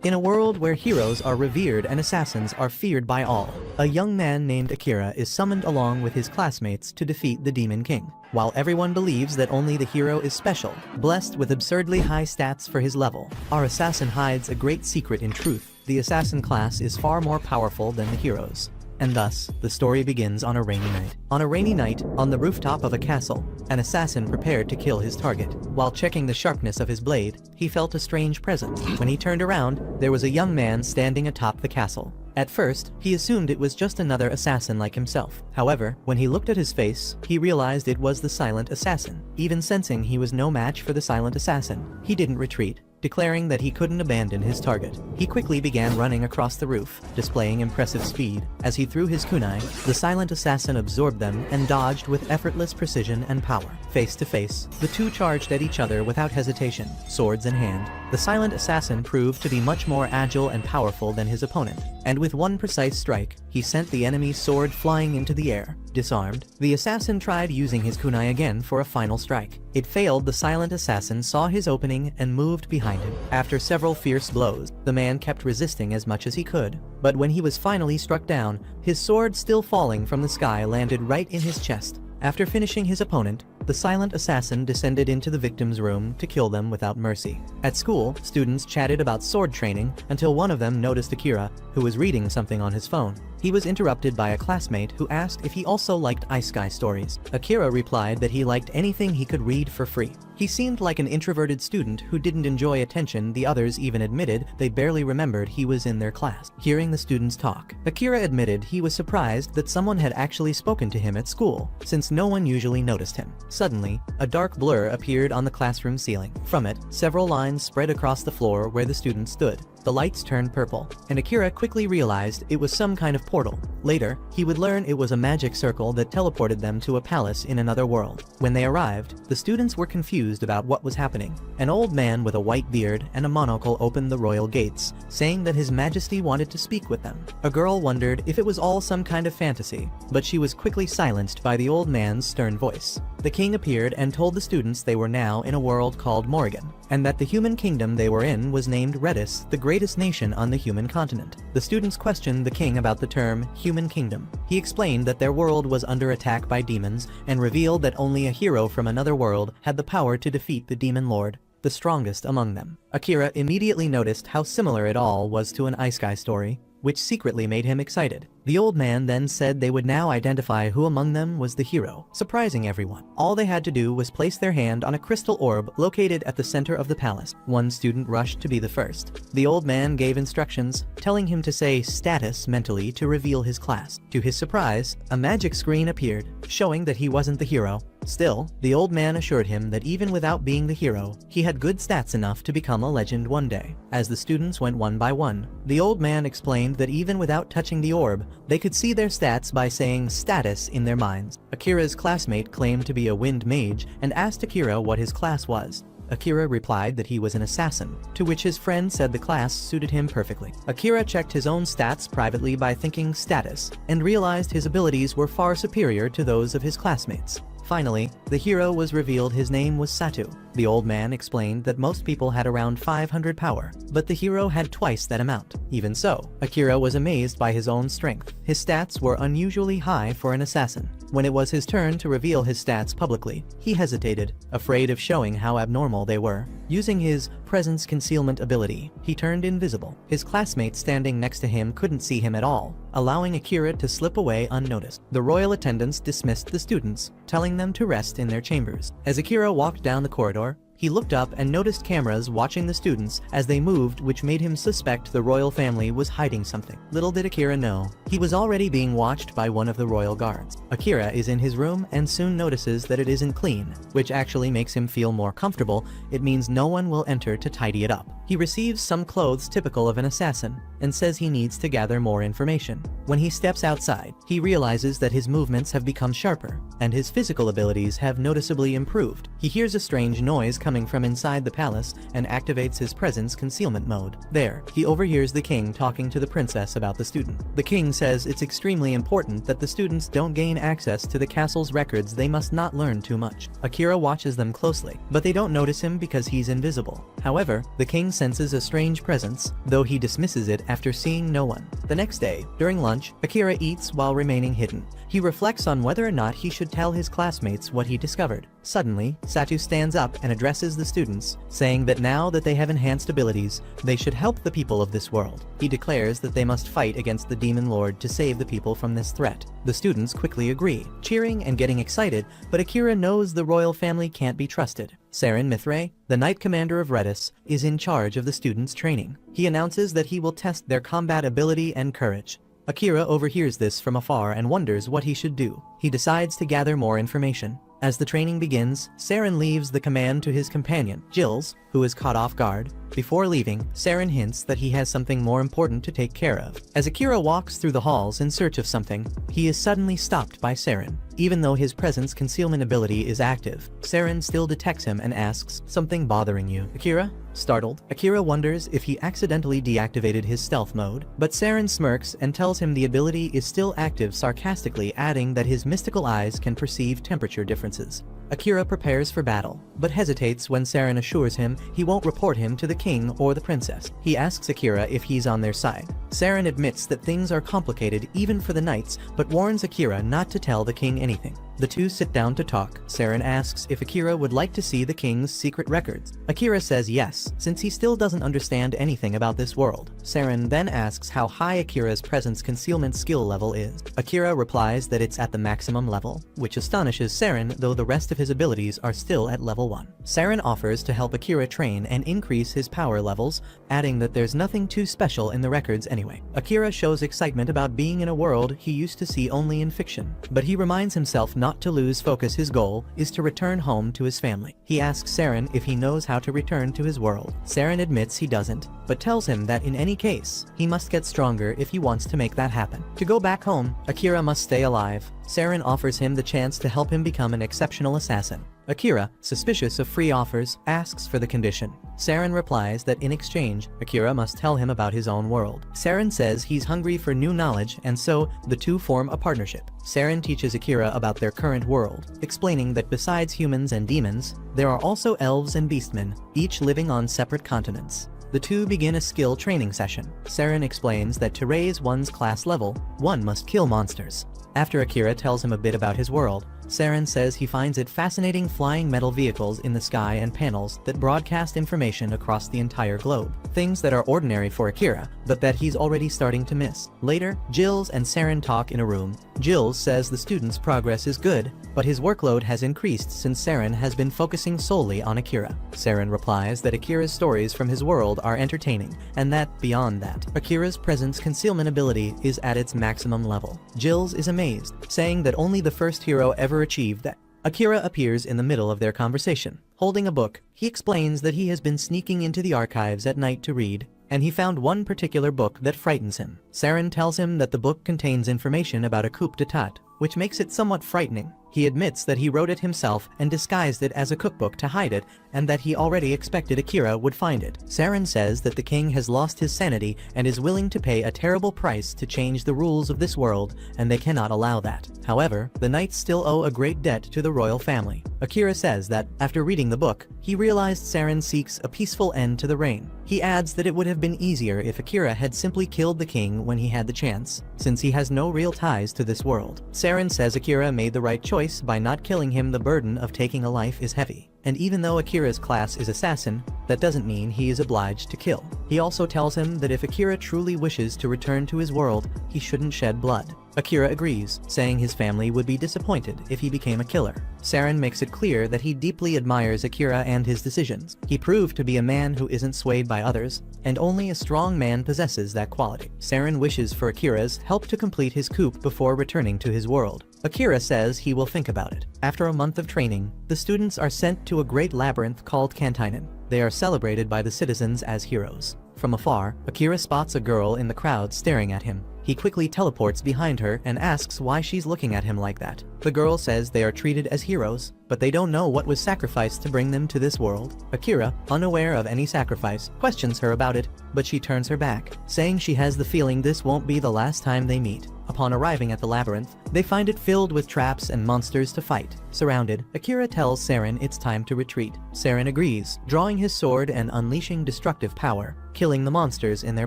In a world where heroes are revered and assassins are feared by all, a young man named Akira is summoned along with his classmates to defeat the Demon King. While everyone believes that only the hero is special, blessed with absurdly high stats for his level, our assassin hides a great secret. In truth, the assassin class is far more powerful than the heroes. And thus, the story begins on a rainy night. On a rainy night, on the rooftop of a castle, an assassin prepared to kill his target. While checking the sharpness of his blade, he felt a strange presence. When he turned around, there was a young man standing atop the castle. At first, he assumed it was just another assassin like himself. However, when he looked at his face, he realized it was the silent assassin. Even sensing he was no match for the silent assassin, he didn't retreat, declaring that he couldn't abandon his target. He quickly began running across the roof, displaying impressive speed. As he threw his kunai, the silent assassin absorbed them and dodged with effortless precision and power. Face to face, the two charged at each other without hesitation, swords in hand. The silent assassin proved to be much more agile and powerful than his opponent, and with one precise strike, he sent the enemy's sword flying into the air. Disarmed, the assassin tried using his kunai again for a final strike. It failed. The silent assassin saw his opening and moved behind him. After several fierce blows, the man kept resisting as much as he could. But when he was finally struck down, his sword still falling from the sky landed right in his chest. After finishing his opponent, the silent assassin descended into the victim's room to kill them without mercy. At school, students chatted about sword training until one of them noticed Akira, who was reading something on his phone. He was interrupted by a classmate who asked if he also liked isekai stories. Akira replied that he liked anything he could read for free. He seemed like an introverted student who didn't enjoy attention. The others even admitted they barely remembered he was in their class. Hearing the students talk, Akira admitted he was surprised that someone had actually spoken to him at school, since no one usually noticed him. Suddenly, a dark blur appeared on the classroom ceiling. From it, several lines spread across the floor where the students stood. The lights turned purple, and Akira quickly realized it was some kind of portal. Later, he would learn it was a magic circle that teleported them to a palace in another world. When they arrived, the students were confused about what was happening. An old man with a white beard and a monocle opened the royal gates, saying that His Majesty wanted to speak with them. A girl wondered if it was all some kind of fantasy, but she was quickly silenced by the old man's stern voice. The king appeared and told the students they were now in a world called Morrigan, and that the human kingdom they were in was named Redis, the greatest nation on the human continent. The students questioned the king about the term human kingdom. He explained that their world was under attack by demons and revealed that only a hero from another world had the power to defeat the demon lord, the strongest among them. Akira immediately noticed how similar it all was to an isekai story, which secretly made him excited. The old man then said they would now identify who among them was the hero, surprising everyone. All they had to do was place their hand on a crystal orb located at the center of the palace. One student rushed to be the first. The old man gave instructions, telling him to say status mentally to reveal his class. To his surprise, a magic screen appeared, showing that he wasn't the hero. Still, the old man assured him that even without being the hero, he had good stats enough to become a legend one day. As the students went one by one, the old man explained that even without touching the orb, they could see their stats by saying status in their minds. Akira's classmate claimed to be a wind mage and asked Akira what his class was. Akira replied that he was an assassin, to which his friend said the class suited him perfectly. Akira checked his own stats privately by thinking status, and realized his abilities were far superior to those of his classmates. Finally, the hero was revealed. His name was Satu. The old man explained that most people had around 500 power, but the hero had twice that amount. Even so, Akira was amazed by his own strength. His stats were unusually high for an assassin. When it was his turn to reveal his stats publicly, he hesitated, afraid of showing how abnormal they were. Using his presence concealment ability, he turned invisible. His classmates standing next to him couldn't see him at all, allowing Akira to slip away unnoticed. The royal attendants dismissed the students, telling them to rest in their chambers. As Akira walked down the corridor, he looked up and noticed cameras watching the students as they moved, which made him suspect the royal family was hiding something. Little did Akira know, he was already being watched by one of the royal guards. Akira is in his room and soon notices that it isn't clean, which actually makes him feel more comfortable. It means no one will enter to tidy it up. He receives some clothes typical of an assassin, and says he needs to gather more information. When he steps outside, he realizes that his movements have become sharper, and his physical abilities have noticeably improved. He hears a strange noise coming from inside the palace and activates his presence concealment mode. There, he overhears the king talking to the princess about the student. The king says it's extremely important that the students don't gain access to the castle's records. They must not learn too much. Akira watches them closely, but they don't notice him because he's invisible. However, the king senses a strange presence, though he dismisses it after seeing no one. The next day, during lunch, Akira eats while remaining hidden. He reflects on whether or not he should tell his classmates what he discovered. Suddenly, Satu stands up and addresses the students, saying that now that they have enhanced abilities, they should help the people of this world. He declares that they must fight against the demon lord to save the people from this threat. The students quickly agree, cheering and getting excited, but Akira knows the royal family can't be trusted. Saren Mithray, the Knight Commander of Redis, is in charge of the students' training. He announces that he will test their combat ability and courage. Akira overhears this from afar and wonders what he should do. He decides to gather more information. As the training begins, Saren leaves the command to his companion, Jills, who is caught off guard. Before leaving, Saren hints that he has something more important to take care of. As Akira walks through the halls in search of something, he is suddenly stopped by Saren. Even though his presence concealment ability is active, Saren still detects him and asks, "Something bothering you, Akira?" Startled, Akira wonders if he accidentally deactivated his stealth mode, but Saren smirks and tells him the ability is still active, sarcastically adding that his mystical eyes can perceive temperature differences. Akira prepares for battle, but hesitates when Saren assures him he won't report him to the king or the princess. He asks Akira if he's on their side. Saren admits that things are complicated even for the knights, but warns Akira not to tell the king anything. The two sit down to talk. Saren asks if Akira would like to see the king's secret records. Akira says yes, since he still doesn't understand anything about this world. Saren then asks how high Akira's presence concealment skill level is. Akira replies that it's at the maximum level, which astonishes Saren, though the rest of his abilities are still at level 1. Saren offers to help Akira train and increase his power levels, adding that there's nothing too special in the records anyway. Akira shows excitement about being in a world he used to see only in fiction, but he reminds himself not to lose focus. His goal is to return home to his family. He asks Saren if he knows how to return to his world. Saren admits he doesn't, but tells him that in any case, he must get stronger if he wants to make that happen. To go back home, Akira must stay alive. Saren offers him the chance to help him become an exceptional assassin. Akira, suspicious of free offers, asks for the condition. Saren replies that in exchange, Akira must tell him about his own world. Saren says he's hungry for new knowledge, and so the two form a partnership. Saren teaches Akira about their current world, explaining that besides humans and demons, there are also elves and beastmen, each living on separate continents. The two begin a skill training session. Saren explains that to raise one's class level, one must kill monsters. After Akira tells him a bit about his world, Saren says he finds it fascinating flying metal vehicles in the sky and panels that broadcast information across the entire globe. Things that are ordinary for Akira, but that he's already starting to miss. Later, Jills and Saren talk in a room. Jills says the student's progress is good, but his workload has increased since Saren has been focusing solely on Akira. Saren replies that Akira's stories from his world are entertaining, and that, beyond that, Akira's presence concealment ability is at its maximum level. Jills is amazed, saying that only the first hero ever achieved that. Akira appears in the middle of their conversation. Holding a book, he explains that he has been sneaking into the archives at night to read, and he found one particular book that frightens him. Saren tells him that the book contains information about a coup d'etat, which makes it somewhat frightening. He admits that he wrote it himself and disguised it as a cookbook to hide it, and that he already expected Akira would find it. Saren says that the king has lost his sanity and is willing to pay a terrible price to change the rules of this world, and they cannot allow that. However, the knights still owe a great debt to the royal family. Akira says that, after reading the book, he realized Saren seeks a peaceful end to the reign. He adds that it would have been easier if Akira had simply killed the king when he had the chance, since he has no real ties to this world. Saren says Akira made the right choice by not killing him. The burden of taking a life is heavy. And even though Akira's class is assassin, that doesn't mean he is obliged to kill. He also tells him that if Akira truly wishes to return to his world, he shouldn't shed blood. Akira agrees, saying his family would be disappointed if he became a killer. Saren makes it clear that he deeply admires Akira and his decisions. He proved to be a man who isn't swayed by others, and only a strong man possesses that quality. Saren wishes for Akira's help to complete his coup before returning to his world. Akira says he will think about it. After a month of training, the students are sent to a great labyrinth called Kantainen. They are celebrated by the citizens as heroes. From afar, Akira spots a girl in the crowd staring at him. He quickly teleports behind her and asks why she's looking at him like that. The girl says they are treated as heroes, but they don't know what was sacrificed to bring them to this world. Akira, unaware of any sacrifice, questions her about it, but she turns her back, saying she has the feeling this won't be the last time they meet. Upon arriving at the labyrinth, they find it filled with traps and monsters to fight. Surrounded, Akira tells Saren it's time to retreat. Saren agrees, drawing his sword and unleashing destructive power, killing the monsters in their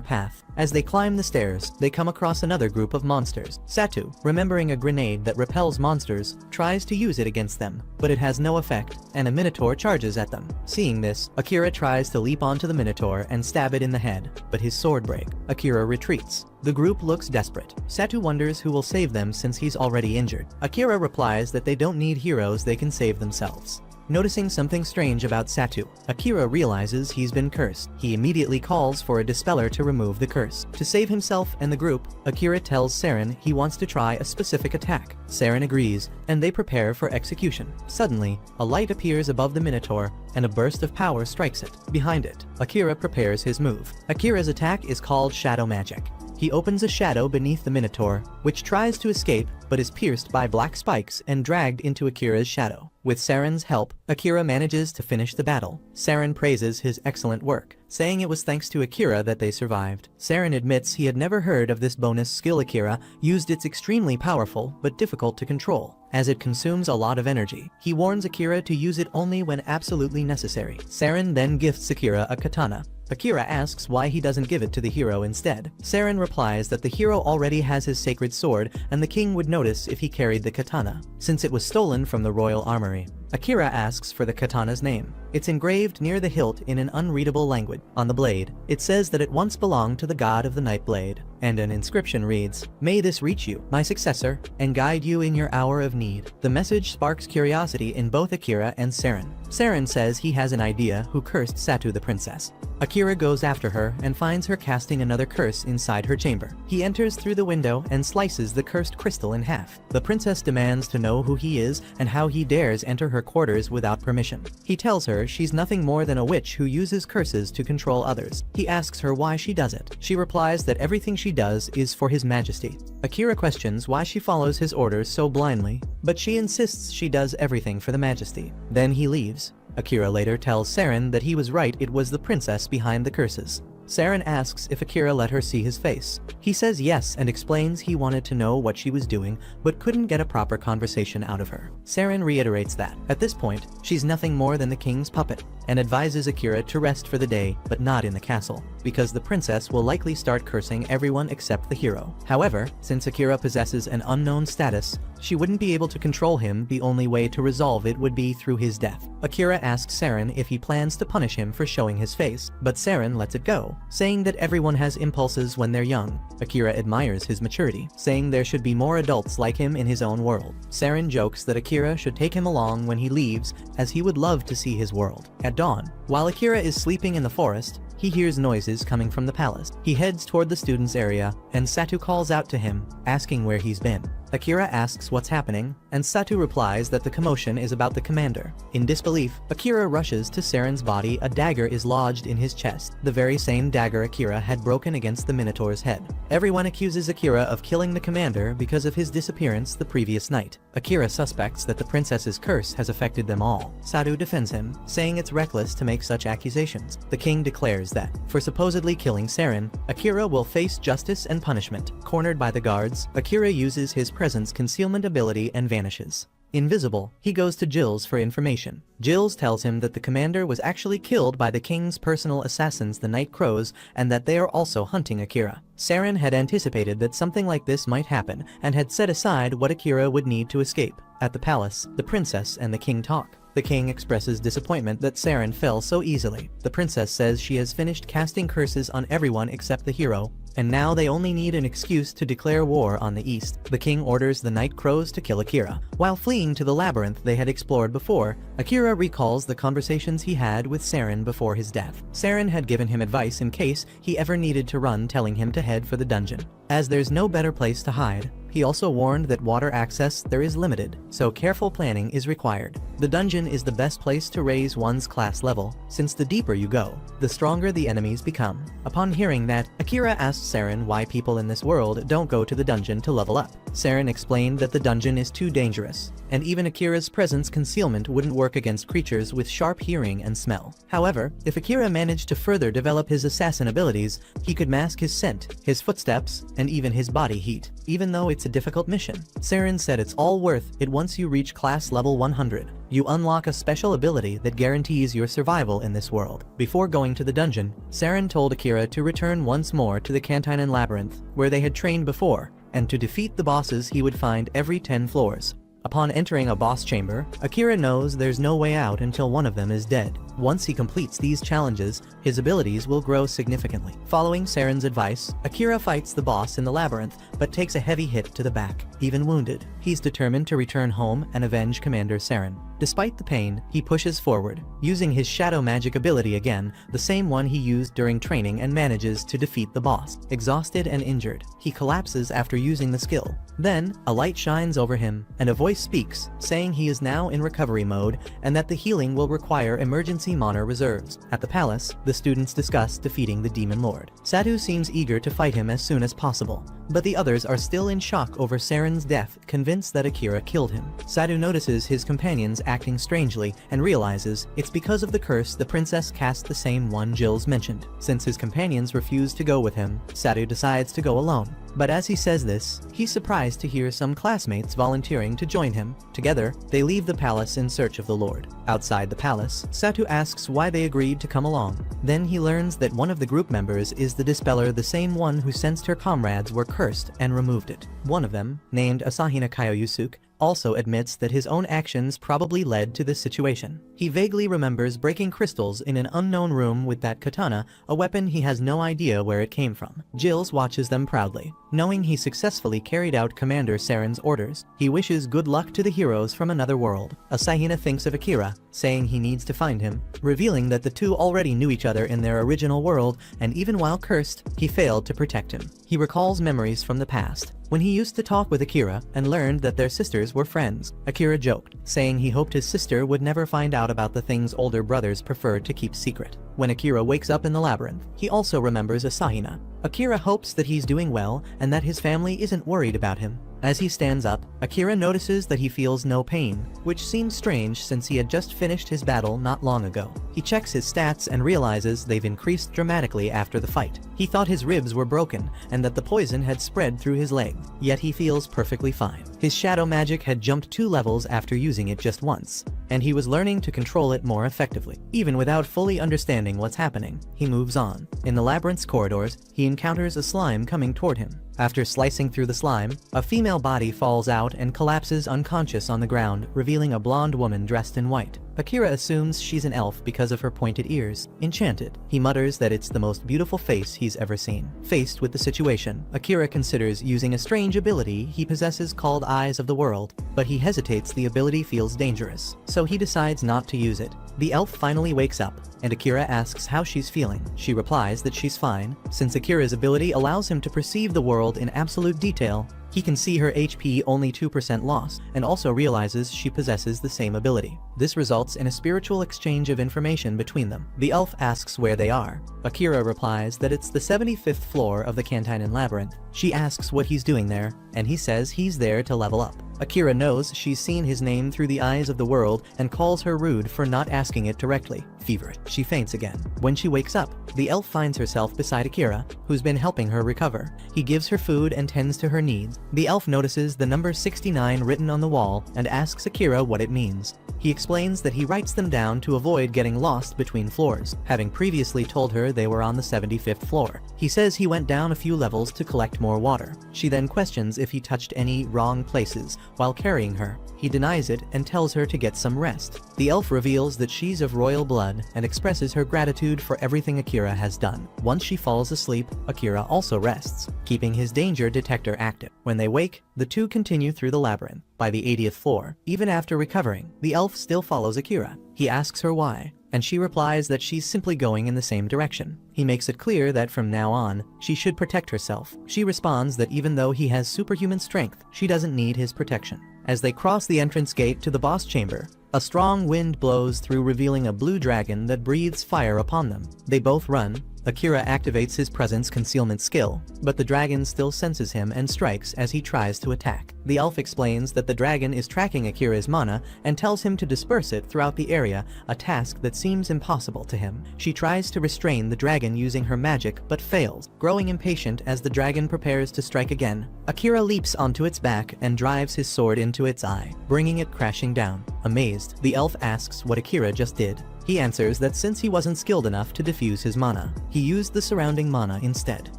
path. As they climb the stairs, they come across another group of monsters. Satu, remembering a grenade that repels monsters, tries to use it against them, but it has no effect, and a minotaur charges at them. Seeing this, Akira tries to leap onto the minotaur and stab it in the head, but his sword breaks. Akira retreats. The group looks desperate. Satu wonders who will save them since he's already injured. Akira replies that they don't need heroes, they can save themselves. Noticing something strange about Satu, Akira realizes he's been cursed. He immediately calls for a dispeller to remove the curse. To save himself and the group, Akira tells Saren he wants to try a specific attack. Saren agrees, and they prepare for execution. Suddenly, a light appears above the Minotaur, and a burst of power strikes it. Behind it, Akira prepares his move. Akira's attack is called Shadow Magic. He opens a shadow beneath the Minotaur, which tries to escape but is pierced by black spikes and dragged into Akira's shadow. With Saren's help, Akira manages to finish the battle. Saren praises his excellent work, saying it was thanks to Akira that they survived. Saren admits he had never heard of this bonus skill Akira used. It's extremely powerful but difficult to control, as it consumes a lot of energy. He warns Akira to use it only when absolutely necessary. Saren then gifts Akira a katana. Akira asks why he doesn't give it to the hero instead. Saren replies that the hero already has his sacred sword and the king would notice if he carried the katana, since it was stolen from the royal armory. Akira asks for the katana's name. It's engraved near the hilt in an unreadable language. On the blade, it says that it once belonged to the god of the night blade, and an inscription reads, "May this reach you, my successor, and guide you in your hour of need." The message sparks curiosity in both Akira and Saren. Saren says he has an idea who cursed Satu the princess. Akira goes after her and finds her casting another curse inside her chamber. He enters through the window and slices the cursed crystal in half. The princess demands to know who he is and how he dares enter her quarters without permission. He tells her she's nothing more than a witch who uses curses to control others. He asks her why she does it. She replies that everything she does is for his majesty. Akira questions why she follows his orders so blindly, but she insists she does everything for the majesty. Then he leaves. Akira later tells Saren that he was right, it was the princess behind the curses. Saren asks if Akira let her see his face. He says yes and explains he wanted to know what she was doing but couldn't get a proper conversation out of her. Saren reiterates that, at this point, she's nothing more than the king's puppet, and advises Akira to rest for the day, but not in the castle, because the princess will likely start cursing everyone except the hero. However, since Akira possesses an unknown status, she wouldn't be able to control him. The only way to resolve it would be through his death. Akira asks Saren if he plans to punish him for showing his face, but Saren lets it go, saying that everyone has impulses when they're young. Akira admires his maturity, saying there should be more adults like him in his own world. Saren jokes that Akira should take him along when he leaves, as he would love to see his world. At dawn, while Akira is sleeping in the forest, he hears noises coming from the palace. He heads toward the students' area, and Satu calls out to him, asking where he's been. Akira asks what's happening, and Satu replies that the commotion is about the commander. In disbelief, Akira rushes to Saren's body. A dagger is lodged in his chest, the very same dagger Akira had broken against the Minotaur's head. Everyone accuses Akira of killing the commander because of his disappearance the previous night. Akira suspects that the princess's curse has affected them all. Satu defends him, saying it's reckless to make such accusations. The king declares that, for supposedly killing Saren, Akira will face justice and punishment. Cornered by the guards, Akira uses his presence concealment ability and vanishes. Invisible, he goes to Jill's for information. Jill's tells him that the commander was actually killed by the king's personal assassins, the Night Crows, and that they are also hunting Akira. Saren had anticipated that something like this might happen and had set aside what Akira would need to escape. At the palace, the princess and the king talk. The king expresses disappointment that Saren fell so easily. The princess says she has finished casting curses on everyone except the hero, and now they only need an excuse to declare war on the east. The king orders the Night Crows to kill Akira. While fleeing to the labyrinth they had explored before, Akira recalls the conversations he had with Saren before his death. Saren had given him advice in case he ever needed to run, telling him to head for the dungeon, as there's no better place to hide. He also warned that water access there is limited, so careful planning is required. The dungeon is the best place to raise one's class level, since the deeper you go, the stronger the enemies become. Upon hearing that, Akira asked Saren why people in this world don't go to the dungeon to level up. Saren explained that the dungeon is too dangerous, and even Akira's presence concealment wouldn't work against creatures with sharp hearing and smell. However, if Akira managed to further develop his assassin abilities, he could mask his scent, his footsteps, and even his body heat, even though it's a difficult mission. Saren said it's all worth it once you reach class level 100. You unlock a special ability that guarantees your survival in this world. Before going to the dungeon, Saren told Akira to return once more to the Cantinan Labyrinth, where they had trained before, and to defeat the bosses he would find every 10 floors. Upon entering a boss chamber, Akira knows there's no way out until one of them is dead. Once he completes these challenges, his abilities will grow significantly. Following Saren's advice, Akira fights the boss in the labyrinth, but takes a heavy hit to the back, even wounded. He's determined to return home and avenge Commander Saren. Despite the pain, he pushes forward, using his shadow magic ability again, the same one he used during training, and manages to defeat the boss. Exhausted and injured, he collapses after using the skill. Then, a light shines over him, and a voice speaks, saying he is now in recovery mode, and that the healing will require emergency mana reserves. At the palace, the students discuss defeating the Demon Lord. Satu seems eager to fight him as soon as possible, but the others are still in shock over Saren's death, convinced that Akira killed him. Satu notices his companions acting strangely and realizes it's because of the curse the princess cast, the same one Jill's mentioned. Since his companions refuse to go with him, Satu decides to go alone. But as he says this, he's surprised to hear some classmates volunteering to join him. Together, they leave the palace in search of the Lord. Outside the palace, Satu asks why they agreed to come along. Then he learns that one of the group members is the Dispeller, the same one who sensed her comrades were cursed and removed it. One of them, named Asahina Kaioyusuke, also admits that his own actions probably led to this situation. He vaguely remembers breaking crystals in an unknown room with that katana, a weapon he has no idea where it came from. Jills watches them proudly, knowing he successfully carried out Commander Saren's orders. He wishes good luck to the heroes from another world. Asahina thinks of Akira, saying he needs to find him, revealing that the two already knew each other in their original world, and even while cursed, he failed to protect him. He recalls memories from the past, when he used to talk with Akira and learned that their sisters were friends. Akira joked, saying he hoped his sister would never find out about the things older brothers preferred to keep secret. When Akira wakes up in the labyrinth, he also remembers Asahina. Akira hopes that he's doing well and that his family isn't worried about him. As he stands up, Akira notices that he feels no pain, which seems strange since he had just finished his battle not long ago. He checks his stats and realizes they've increased dramatically after the fight. He thought his ribs were broken and that the poison had spread through his leg, yet he feels perfectly fine. His shadow magic had jumped 2 levels after using it just once, and he was learning to control it more effectively. Even without fully understanding what's happening, he moves on. In the labyrinth's corridors, he encounters a slime coming toward him. After slicing through the slime, a female body falls out and collapses unconscious on the ground, revealing a blonde woman dressed in white. Akira assumes she's an elf because of her pointed ears. Enchanted, he mutters that it's the most beautiful face he's ever seen. Faced with the situation, Akira considers using a strange ability he possesses called Eyes of the World, but he hesitates. The ability feels dangerous, so he decides not to use it. The elf finally wakes up, and Akira asks how she's feeling. She replies that she's fine. Since Akira's ability allows him to perceive the world in absolute detail, he can see her HP only 2% loss, and also realizes she possesses the same ability. This results in a spiritual exchange of information between them. The elf asks where they are. Akira replies that it's the 75th floor of the Cantinan Labyrinth. She asks what he's doing there, and he says he's there to level up. Akira knows she's seen his name through the Eyes of the World and calls her rude for not asking it directly. Feverish, she faints again. When she wakes up, the elf finds herself beside Akira, who's been helping her recover. He gives her food and tends to her needs. The elf notices the number 69 written on the wall and asks Akira what it means. He explains that he writes them down to avoid getting lost between floors, having previously told her they were on the 75th floor. He says he went down a few levels to collect more water. She then questions if he touched any wrong places while carrying her. He denies it and tells her to get some rest. The elf reveals that she's of royal blood and expresses her gratitude for everything Akira has done. Once she falls asleep, Akira also rests, keeping his danger detector active. When they wake, the two continue through the labyrinth. By the 80th floor, even after recovering, the elf still follows Akira. He asks her why. and she replies that she's simply going in the same direction. He makes it clear that from now on, she should protect herself. She responds that even though he has superhuman strength, she doesn't need his protection. As they cross the entrance gate to the boss chamber, a strong wind blows through, revealing a blue dragon that breathes fire upon them. They both run. Akira activates his presence concealment skill, but the dragon still senses him and strikes as he tries to attack. The elf explains that the dragon is tracking Akira's mana and tells him to disperse it throughout the area, a task that seems impossible to him. She tries to restrain the dragon using her magic but fails. Growing impatient as the dragon prepares to strike again, Akira leaps onto its back and drives his sword into its eye, bringing it crashing down. Amazed, the elf asks what Akira just did. He answers that since he wasn't skilled enough to diffuse his mana, he used the surrounding mana instead.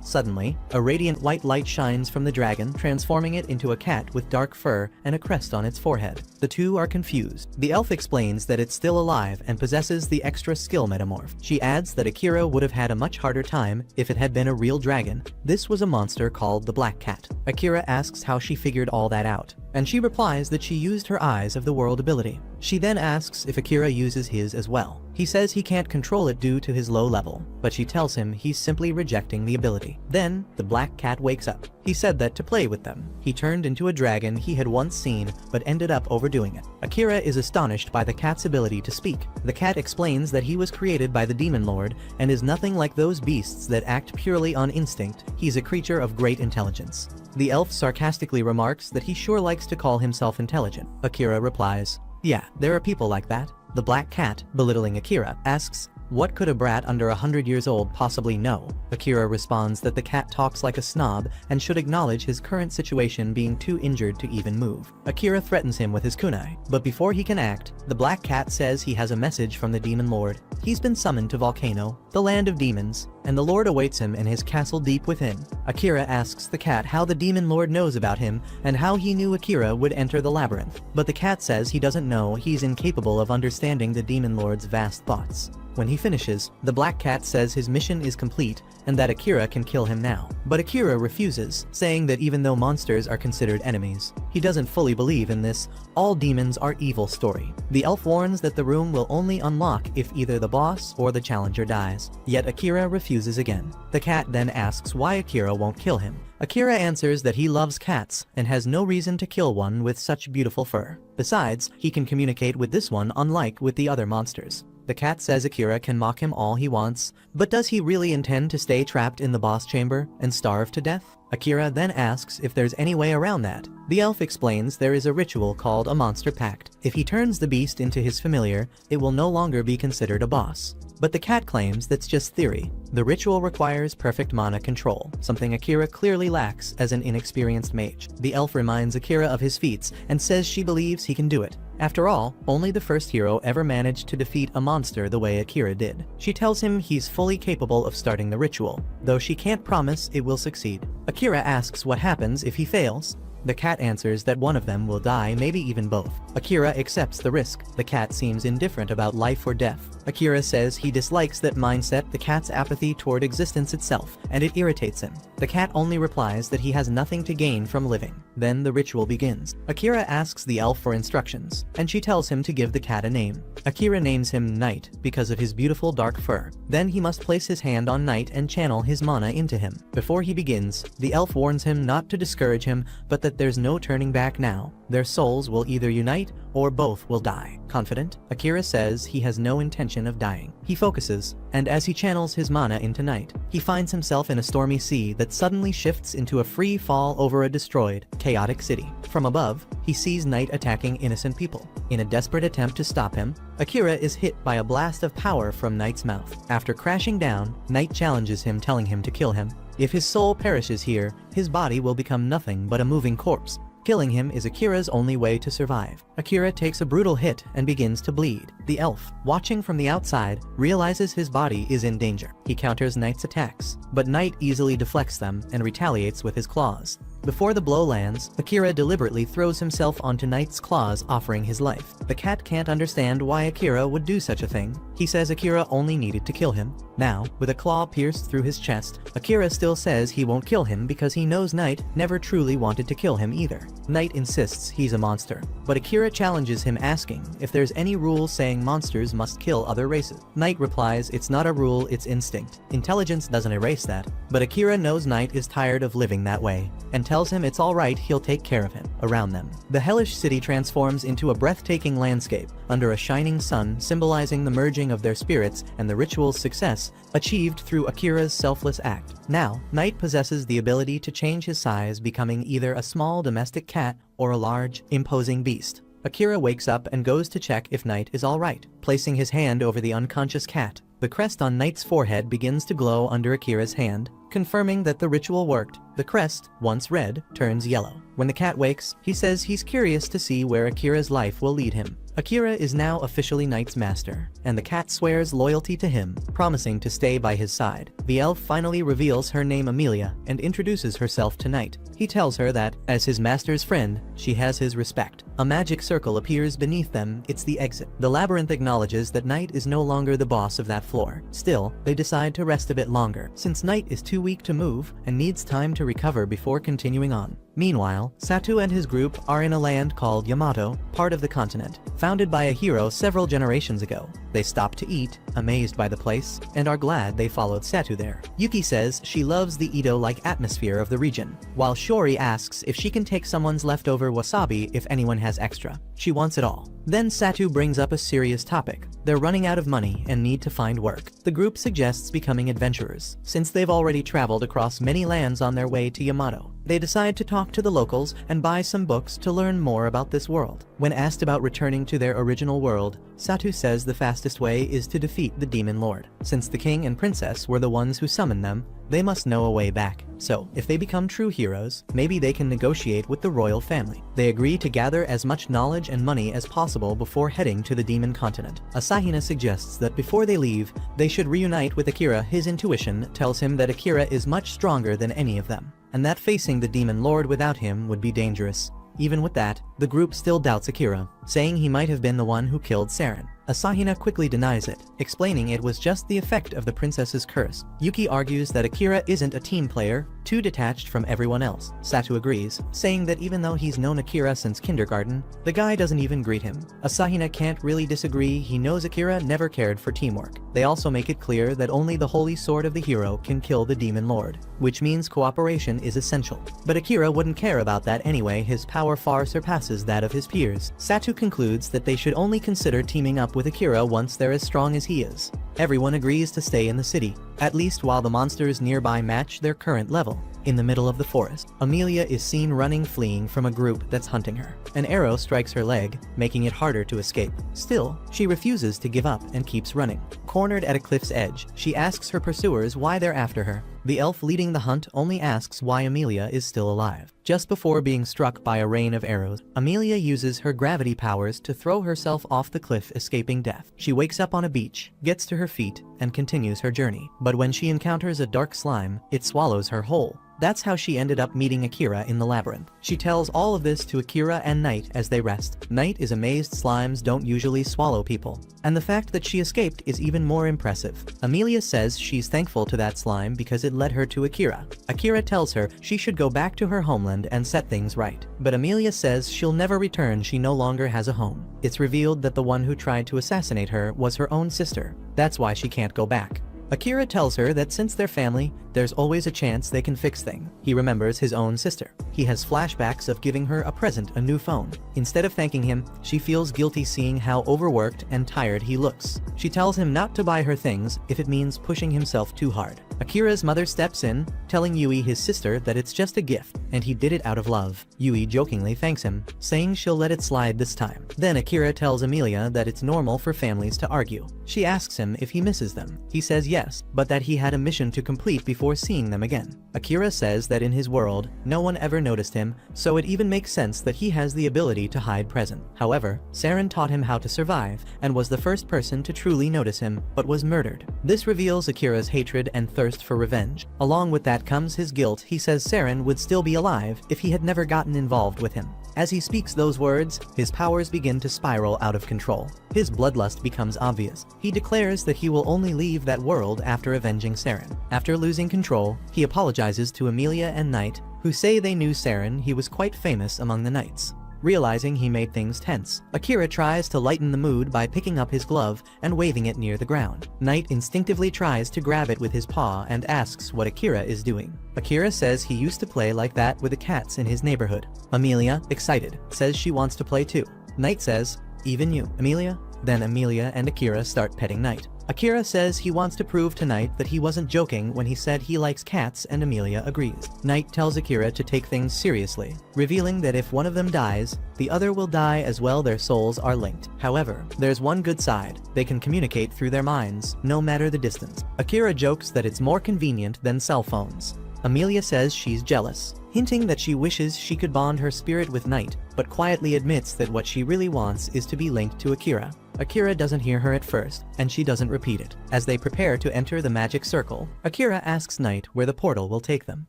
Suddenly, a radiant white light shines from the dragon, transforming it into a cat with dark fur and a crest on its forehead. The two are confused. The elf explains that it's still alive and possesses the extra skill metamorph. She adds that Akira would have had a much harder time if it had been a real dragon. This was a monster called the Black Cat. Akira asks how she figured all that out, and she replies that she used her Eyes of the World ability. She then asks if Akira uses his as well. He says he can't control it due to his low level, but she tells him he's simply rejecting the ability. Then, the Black Cat wakes up. He said that to play with them, he turned into a dragon he had once seen, but ended up overdoing it. Akira is astonished by the cat's ability to speak. The cat explains that he was created by the Demon Lord and is nothing like those beasts that act purely on instinct. He's a creature of great intelligence. The elf sarcastically remarks that he sure likes to call himself intelligent. Akira replies, "Yeah, there are people like that." The Black Cat, belittling Akira, asks, "What could a brat under 100 years old possibly know?" Akira responds that the cat talks like a snob and should acknowledge his current situation, being too injured to even move. Akira threatens him with his kunai, but before he can act, the Black Cat says he has a message from the Demon Lord. He's been summoned to Volcano, the land of demons, and the Lord awaits him in his castle deep within. Akira asks the cat how the Demon Lord knows about him and how he knew Akira would enter the labyrinth, but the cat says he doesn't know. He's incapable of understanding the Demon Lord's vast thoughts. When he finishes, the Black Cat says his mission is complete and that Akira can kill him now. But Akira refuses, saying that even though monsters are considered enemies, he doesn't fully believe in this all demons are evil story. The elf warns that the room will only unlock if either the boss or the challenger dies. Yet Akira refuses again. The cat then asks why Akira won't kill him. Akira answers that he loves cats and has no reason to kill one with such beautiful fur. Besides, he can communicate with this one unlike with the other monsters. The cat says Akira can mock him all he wants, but does he really intend to stay trapped in the boss chamber and starve to death? Akira then asks if there's any way around that. The elf explains there is a ritual called a monster pact. If he turns the beast into his familiar, it will no longer be considered a boss. But the cat claims that's just theory. The ritual requires perfect mana control, something Akira clearly lacks as an inexperienced mage. The elf reminds Akira of his feats and says she believes he can do it. After all, only the first hero ever managed to defeat a monster the way Akira did. She tells him he's fully capable of starting the ritual, though she can't promise it will succeed. Akira asks what happens if he fails. The cat answers that one of them will die, maybe even both. Akira accepts the risk. The cat seems indifferent about life or death. Akira says he dislikes that mindset, the cat's apathy toward existence itself, and it irritates him. The cat only replies that he has nothing to gain from living. Then the ritual begins. Akira asks the elf for instructions, and she tells him to give the cat a name. Akira names him Night because of his beautiful dark fur. Then he must place his hand on Night and channel his mana into him. Before he begins, the elf warns him not to discourage him, but that there's no turning back now. Their souls will either unite or both will die. Confident, Akira says he has no intention of dying. He focuses, and as he channels his mana into Night, he finds himself in a stormy sea that suddenly shifts into a free fall over a destroyed, chaotic city. From above, he sees Night attacking innocent people. In a desperate attempt to stop him, Akira is hit by a blast of power from Night's mouth. After crashing down, Night challenges him, telling him to kill him. If his soul perishes here, his body will become nothing but a moving corpse. Killing him is Akira's only way to survive. Akira takes a brutal hit and begins to bleed. The elf, watching from the outside, realizes his body is in danger. He counters Night's attacks, but Night easily deflects them and retaliates with his claws. Before the blow lands, Akira deliberately throws himself onto Knight's claws, offering his life. The cat can't understand why Akira would do such a thing. He says Akira only needed to kill him. Now, with a claw pierced through his chest, Akira still says he won't kill him because he knows Knight never truly wanted to kill him either. Knight insists he's a monster, but Akira challenges him, asking if there's any rule saying monsters must kill other races. Knight replies it's not a rule, it's instinct. Intelligence doesn't erase that, but Akira knows Knight is tired of living that way, and tells him it's alright, he'll take care of him. Around them, the hellish city transforms into a breathtaking landscape, under a shining sun symbolizing the merging of their spirits and the ritual's success, achieved through Akira's selfless act. Now, Knight possesses the ability to change his size, becoming either a small domestic cat or a large, imposing beast. Akira wakes up and goes to check if Knight is alright, placing his hand over the unconscious cat. The crest on Knight's forehead begins to glow under Akira's hand, confirming that the ritual worked. The crest, once red, turns yellow. When the cat wakes, he says he's curious to see where Akira's life will lead him. Akira is now officially Knight's master, and the cat swears loyalty to him, promising to stay by his side. The elf finally reveals her name Amelia and introduces herself to Knight. He tells her that, as his master's friend, she has his respect. A magic circle appears beneath them, it's the exit. The labyrinth acknowledges that Knight is no longer the boss of that floor. Still, they decide to rest a bit longer, since Knight is too weak to move and needs time to recover before continuing on. Meanwhile, Satu and his group are in a land called Yamato, part of the continent, founded by a hero several generations ago. They stop to eat, amazed by the place, and are glad they followed Satu there. Yuki says she loves the Edo-like atmosphere of the region, while Shori asks if she can take someone's leftover wasabi if anyone has extra. She wants it all. Then Satu brings up a serious topic. They're running out of money and need to find work. The group suggests becoming adventurers, since they've already traveled across many lands on their way to Yamato. They decide to talk to the locals and buy some books to learn more about this world. When asked about returning to their original world, Satu says the fastest way is to defeat the Demon Lord. Since the king and princess were the ones who summoned them, they must know a way back. So, if they become true heroes, maybe they can negotiate with the royal family. They agree to gather as much knowledge and money as possible before heading to the demon continent. Asahina suggests that before they leave, they should reunite with Akira. His intuition tells him that Akira is much stronger than any of them, and that facing the Demon Lord without him would be dangerous. Even with that, the group still doubts Akira, saying he might have been the one who killed Saren. Asahina quickly denies it, explaining it was just the effect of the princess's curse. Yuki argues that Akira isn't a team player, too detached from everyone else. Satu agrees, saying that even though he's known Akira since kindergarten, the guy doesn't even greet him. Asahina can't really disagree, he knows Akira never cared for teamwork. They also make it clear that only the holy sword of the hero can kill the Demon Lord, which means cooperation is essential. But Akira wouldn't care about that anyway, his power far surpasses that of his peers. Satu concludes that they should only consider teaming up with Akira once they're as strong as he is. Everyone agrees to stay in the city, at least while the monsters nearby match their current level. In the middle of the forest, Amelia is seen running, fleeing from a group that's hunting her. An arrow strikes her leg, making it harder to escape. Still, she refuses to give up and keeps running. Cornered at a cliff's edge, she asks her pursuers why they're after her. The elf leading the hunt only asks why Amelia is still alive. Just before being struck by a rain of arrows, Amelia uses her gravity powers to throw herself off the cliff, escaping death. She wakes up on a beach, gets to her feet, and continues her journey. But when she encounters a dark slime, it swallows her whole. That's how she ended up meeting Akira in the labyrinth. She tells all of this to Akira and Knight as they rest. Knight is amazed slimes don't usually swallow people, and the fact that she escaped is even more impressive. Amelia says she's thankful to that slime because it led her to Akira. Akira tells her she should go back to her homeland and set things right. But Amelia says she'll never return, she no longer has a home. It's revealed that the one who tried to assassinate her was her own sister. That's why she can't go back. Akira tells her that since they're family, there's always a chance they can fix things. He remembers his own sister. He has flashbacks of giving her a present, a new phone. Instead of thanking him, she feels guilty seeing how overworked and tired he looks. She tells him not to buy her things if it means pushing himself too hard. Akira's mother steps in, telling Yui, his sister, that it's just a gift, and he did it out of love. Yui jokingly thanks him, saying she'll let it slide this time. Then Akira tells Amelia that it's normal for families to argue. She asks him if he misses them. He says yes, but that he had a mission to complete before seeing them again. Akira says that in his world, no one ever noticed him, so it even makes sense that he has the ability to hide present. However, Saren taught him how to survive, and was the first person to truly notice him, but was murdered. This reveals Akira's hatred and thirst thirst for revenge. Along with that comes his guilt. He says Saren would still be alive if he had never gotten involved with him. As he speaks those words, his powers begin to spiral out of control. His bloodlust becomes obvious. He declares that he will only leave that world after avenging Saren. After losing control, he apologizes to Emilia and Knight, who say they knew Saren. He was quite famous among the knights. Realizing he made things tense, Akira tries to lighten the mood by picking up his glove and waving it near the ground. Knight instinctively tries to grab it with his paw and asks what Akira is doing. Akira says he used to play like that with the cats in his neighborhood. Emilia, excited, says she wants to play too. Knight says, "Even you, Emilia?" Then Emilia and Akira start petting Knight. Akira says he wants to prove to Knight that he wasn't joking when he said he likes cats, and Emilia agrees. Knight tells Akira to take things seriously, revealing that if one of them dies, the other will die as well. Their souls are linked. However, there's one good side: they can communicate through their minds, no matter the distance. Akira jokes that it's more convenient than cell phones. Emilia says she's jealous, hinting that she wishes she could bond her spirit with Knight, but quietly admits that what she really wants is to be linked to Akira. Akira doesn't hear her at first, and she doesn't repeat it. As they prepare to enter the magic circle, Akira asks Knight where the portal will take them.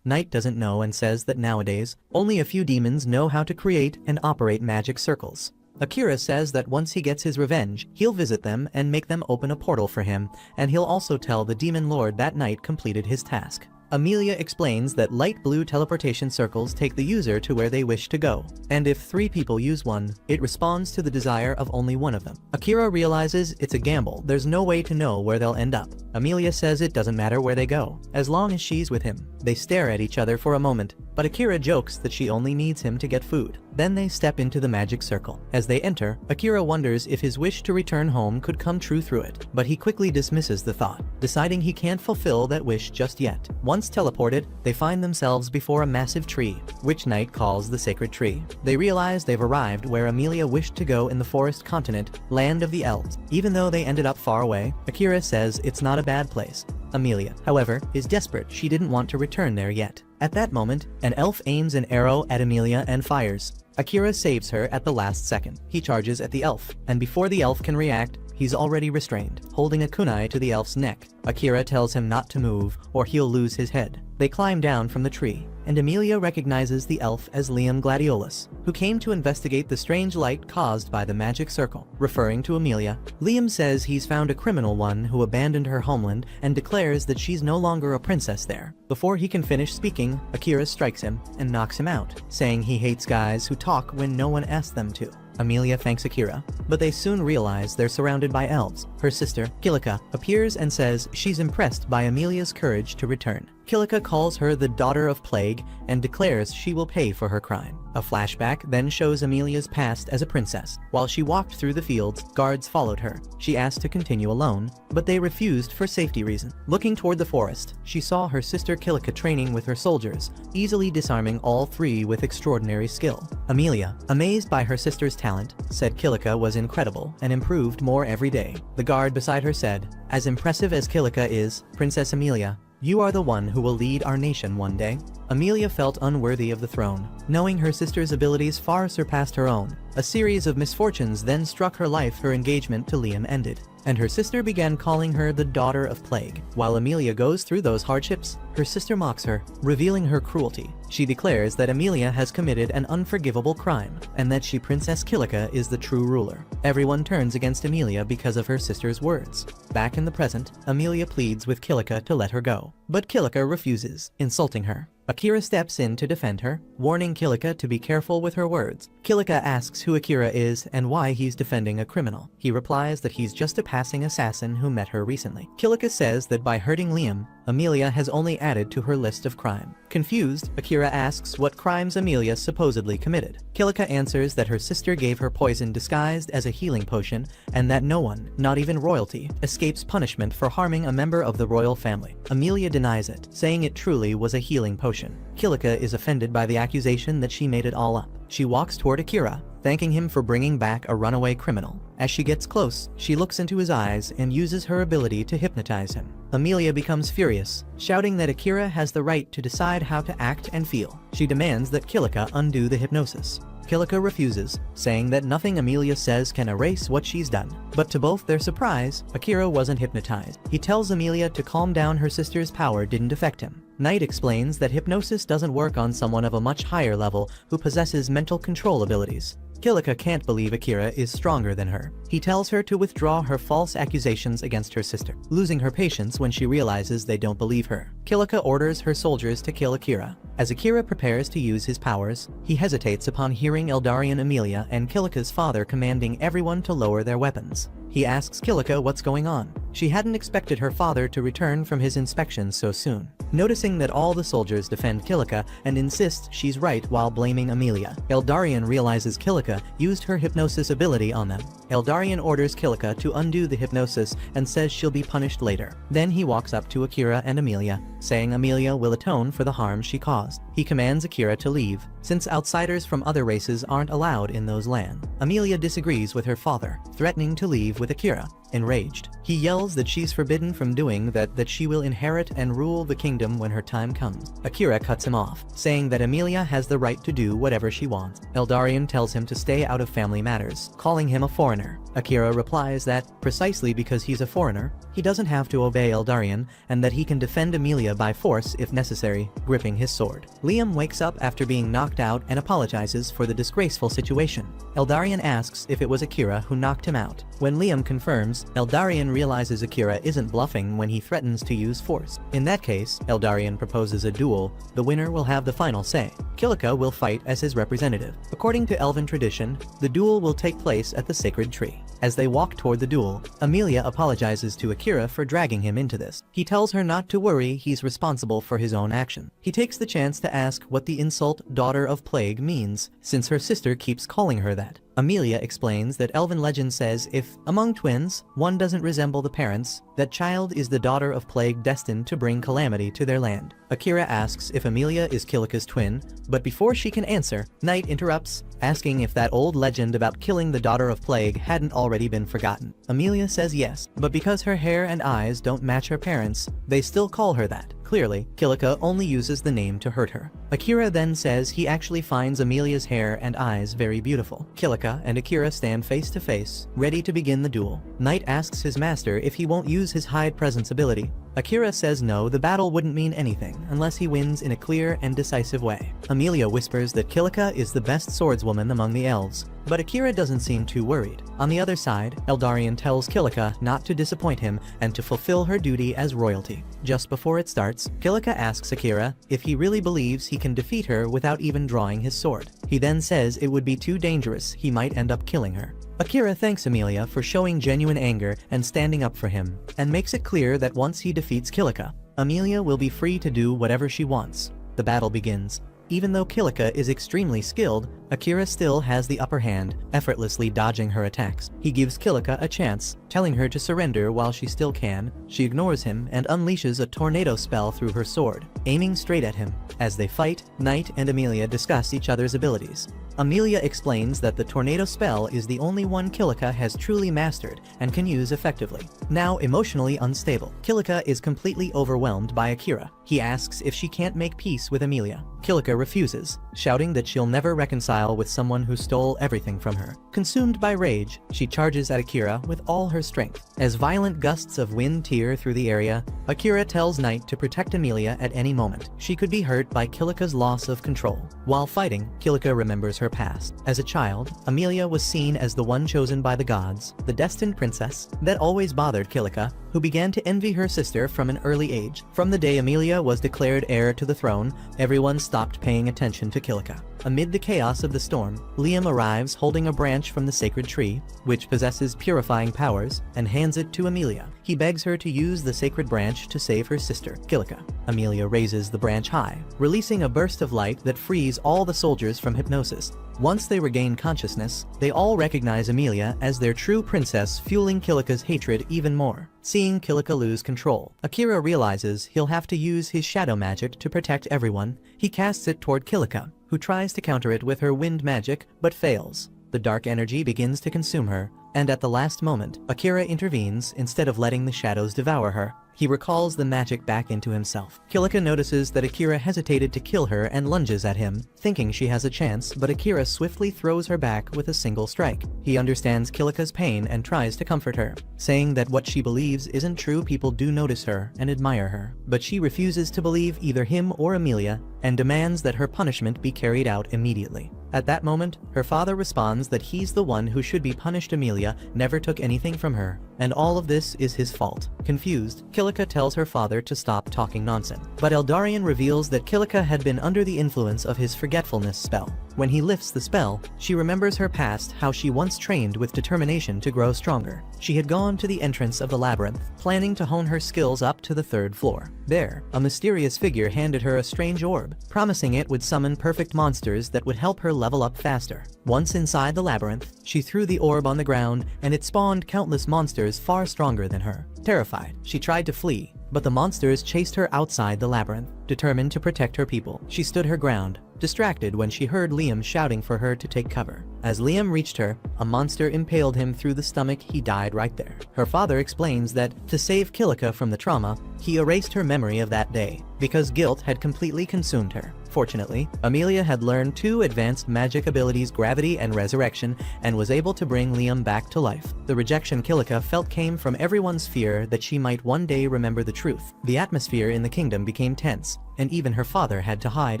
Knight doesn't know and says that nowadays, only a few demons know how to create and operate magic circles. Akira says that once he gets his revenge, he'll visit them and make them open a portal for him, and he'll also tell the demon lord that Knight completed his task. Emilia explains that light blue teleportation circles take the user to where they wish to go, and if 3 people use one, it responds to the desire of only one of them. Akira realizes it's a gamble. There's no way to know where they'll end up. Emilia says it doesn't matter where they go, as long as she's with him. They stare at each other for a moment, but Akira jokes that she only needs him to get food. Then they step into the magic circle. As they enter, Akira wonders if his wish to return home could come true through it, but he quickly dismisses the thought, deciding he can't fulfill that wish just yet. Once teleported, they find themselves before a massive tree, which Knight calls the sacred tree. They realize they've arrived where Emilia wished to go in the forest continent, land of the elves. Even though they ended up far away, Akira says it's not a bad place. Emilia, however, is desperate. She didn't want to return there yet. At that moment, an elf aims an arrow at Emilia and fires. Akira saves her at the last second. He charges at the elf, and before the elf can react, he's already restrained, holding a kunai to the elf's neck. Akira tells him not to move, or he'll lose his head. They climb down from the tree, and Emilia recognizes the elf as Liam Gladiolus, who came to investigate the strange light caused by the magic circle. Referring to Emilia, Liam says he's found a criminal one who abandoned her homeland and declares that she's no longer a princess there. Before he can finish speaking, Akira strikes him and knocks him out, saying he hates guys who talk when no one asks them to. Emilia thanks Akira, but they soon realize they're surrounded by elves. Her sister, Kilika, appears and says she's impressed by Emilia's courage to return. Kilika calls her the daughter of plague and declares she will pay for her crime. A flashback then shows Emilia's past as a princess. While she walked through the fields, guards followed her. She asked to continue alone, but they refused for safety reasons. Looking toward the forest, she saw her sister Kilika training with her soldiers, easily disarming all 3 with extraordinary skill. Emilia, amazed by her sister's talent, said Kilika was incredible and improved more every day. The guard beside her said, "As impressive as Kilika is, Princess Emilia, you are the one who will lead our nation one day." Emilia felt unworthy of the throne, knowing her sister's abilities far surpassed her own. A series of misfortunes then struck her life. Her engagement to Liam ended, and her sister began calling her the daughter of plague. While Emilia goes through those hardships, her sister mocks her, revealing her cruelty. She declares that Emilia has committed an unforgivable crime, and that Princess Kilika is the true ruler. Everyone turns against Emilia because of her sister's words. Back in the present, Emilia pleads with Kilika to let her go, but Kilika refuses, insulting her. Akira steps in to defend her, warning Kilika to be careful with her words. Kilika asks who Akira is and why he's defending a criminal. He replies that he's just a passing assassin who met her recently. Kilika says that by hurting Liam, Emilia has only added to her list of crime. Confused, Akira asks what crimes Emilia supposedly committed. Kilika answers that her sister gave her poison disguised as a healing potion, and that no one, not even royalty, escapes punishment for harming a member of the royal family. Emilia denies it, saying it truly was a healing potion. Kilika is offended by the accusation that she made it all up. She walks toward Akira, thanking him for bringing back a runaway criminal. As she gets close, she looks into his eyes and uses her ability to hypnotize him. Emilia becomes furious, shouting that Akira has the right to decide how to act and feel. She demands that Kilika undo the hypnosis. Kilika refuses, saying that nothing Amelia says can erase what she's done. But to both their surprise, Akira wasn't hypnotized. He tells Amelia to calm down. Her sister's power didn't affect him. Knight explains that hypnosis doesn't work on someone of a much higher level who possesses mental control abilities. Kilika can't believe Akira is stronger than her. He tells her to withdraw her false accusations against her sister, losing her patience when she realizes they don't believe her. Kilika orders her soldiers to kill Akira. As Akira prepares to use his powers, he hesitates upon hearing Eldarian Amelia and Kilika's father commanding everyone to lower their weapons. He asks Kilika what's going on. She hadn't expected her father to return from his inspection so soon. Noticing that all the soldiers defend Kilika and insist she's right while blaming Amelia, Eldarian realizes Kilika used her hypnosis ability on them. Eldarian orders Kilika to undo the hypnosis and says she'll be punished later. Then he walks up to Akira and Amelia, saying Amelia will atone for the harm she caused. He commands Akira to leave, since outsiders from other races aren't allowed in those lands. Amelia disagrees with her father, threatening to leave with Akira. Enraged, he yells that she's forbidden from doing that she will inherit and rule the kingdom when her time comes. Akira cuts him off, saying that Amelia has the right to do whatever she wants. Eldarian tells him to stay out of family matters, calling him a foreigner. Akira replies that, precisely because he's a foreigner, he doesn't have to obey Eldarian, and that he can defend Amelia by force if necessary, gripping his sword. Liam wakes up after being knocked out and apologizes for the disgraceful situation. Eldarian asks if it was Akira who knocked him out. When Liam confirms, Eldarian realizes Akira isn't bluffing when he threatens to use force. In that case, Eldarian proposes a duel. The winner will have the final say. Kilika will fight as his representative. According to Elven tradition, the duel will take place at the sacred tree. As they walk toward the duel, Amelia apologizes to Akira for dragging him into this. He tells her not to worry, he's responsible for his own action. He takes the chance to ask what the insult "Daughter of Plague" means, since her sister keeps calling her that. Amelia explains that Elven legend says if, among twins, one doesn't resemble the parents, that child is the daughter of plague destined to bring calamity to their land. Akira asks if Amelia is Kilika's twin, but before she can answer, Knight interrupts, asking if that old legend about killing the daughter of plague hadn't already been forgotten. Amelia says yes, but because her hair and eyes don't match her parents, they still call her that. Clearly, Kilika only uses the name to hurt her. Akira then says he actually finds Amelia's hair and eyes very beautiful. Kilika and Akira stand face to face, ready to begin the duel. Knight asks his master if he won't use his hide presence ability. Akira says no, the battle wouldn't mean anything unless he wins in a clear and decisive way. Amelia whispers that Kilika is the best swordswoman among the elves, but Akira doesn't seem too worried. On the other side, Eldarian tells Kilika not to disappoint him and to fulfill her duty as royalty. Just before it starts, Kilika asks Akira if he really believes he can defeat her without even drawing his sword. He then says it would be too dangerous, he might end up killing her. Akira thanks Amelia for showing genuine anger and standing up for him, and makes it clear that once he defeats Kilika, Amelia will be free to do whatever she wants. The battle begins. Even though Kilika is extremely skilled, Akira still has the upper hand, effortlessly dodging her attacks. He gives Kilika a chance, telling her to surrender while she still can. She ignores him and unleashes a tornado spell through her sword, aiming straight at him. As they fight, Knight and Amelia discuss each other's abilities. Amelia explains that the tornado spell is the only one Kilika has truly mastered and can use effectively. Now emotionally unstable, Kilika is completely overwhelmed by Akira. He asks if she can't make peace with Amelia. Kilika refuses, shouting that she'll never reconcile with someone who stole everything from her. Consumed by rage, she charges at Akira with all her strength. As violent gusts of wind tear through the area, Akira tells Knight to protect Amelia at any moment. She could be hurt by Kilika's loss of control. While fighting, Kilika remembers her past. As a child, Amelia was seen as the one chosen by the gods, the destined princess. That always bothered Kilika, who began to envy her sister from an early age. From the day Amelia was declared heir to the throne, everyone stopped paying attention to Kilika. Amid the chaos of the storm, Liam arrives holding a branch from the sacred tree, which possesses purifying powers, and hands it to Amelia. He begs her to use the sacred branch to save her sister, Kilika. Amelia raises the branch high, releasing a burst of light that frees all the soldiers from hypnosis. Once they regain consciousness, they all recognize Amelia as their true princess, fueling Kilika's hatred even more. Seeing Kilika lose control, Akira realizes he'll have to use his shadow magic to protect everyone. He casts it toward Kilika, who tries to counter it with her wind magic, but fails. The dark energy begins to consume her, and at the last moment, Akira intervenes instead of letting the shadows devour her. He recalls the magic back into himself. Kilika notices that Akira hesitated to kill her and lunges at him, thinking she has a chance, but Akira swiftly throws her back with a single strike. He understands Kilika's pain and tries to comfort her, saying that what she believes isn't true. People do notice her and admire her, but she refuses to believe either him or Amelia and demands that her punishment be carried out immediately. At that moment, her father responds that he's the one who should be punished. Amelia never took anything from her, and all of this is his fault. Confused, Kilika tells her father to stop talking nonsense. But Eldarion reveals that Kilika had been under the influence of his forgetfulness spell. When he lifts the spell, she remembers her past, how she once trained with determination to grow stronger. She had gone to the entrance of the labyrinth, planning to hone her skills up to the 3rd floor. There, a mysterious figure handed her a strange orb, promising it would summon perfect monsters that would help her level up faster. Once inside the labyrinth, she threw the orb on the ground, and it spawned countless monsters far stronger than her. Terrified, she tried to flee, but the monsters chased her outside the labyrinth. Determined to protect her people, she stood her ground, distracted when she heard Liam shouting for her to take cover. As Liam reached her, a monster impaled him through the stomach. He died right there. Her father explains that, to save Kilika from the trauma, he erased her memory of that day, because guilt had completely consumed her. Fortunately, Amelia had learned 2 advanced magic abilities, gravity and resurrection, and was able to bring Liam back to life. The rejection Kilika felt came from everyone's fear that she might one day remember the truth. The atmosphere in the kingdom became tense, and even her father had to hide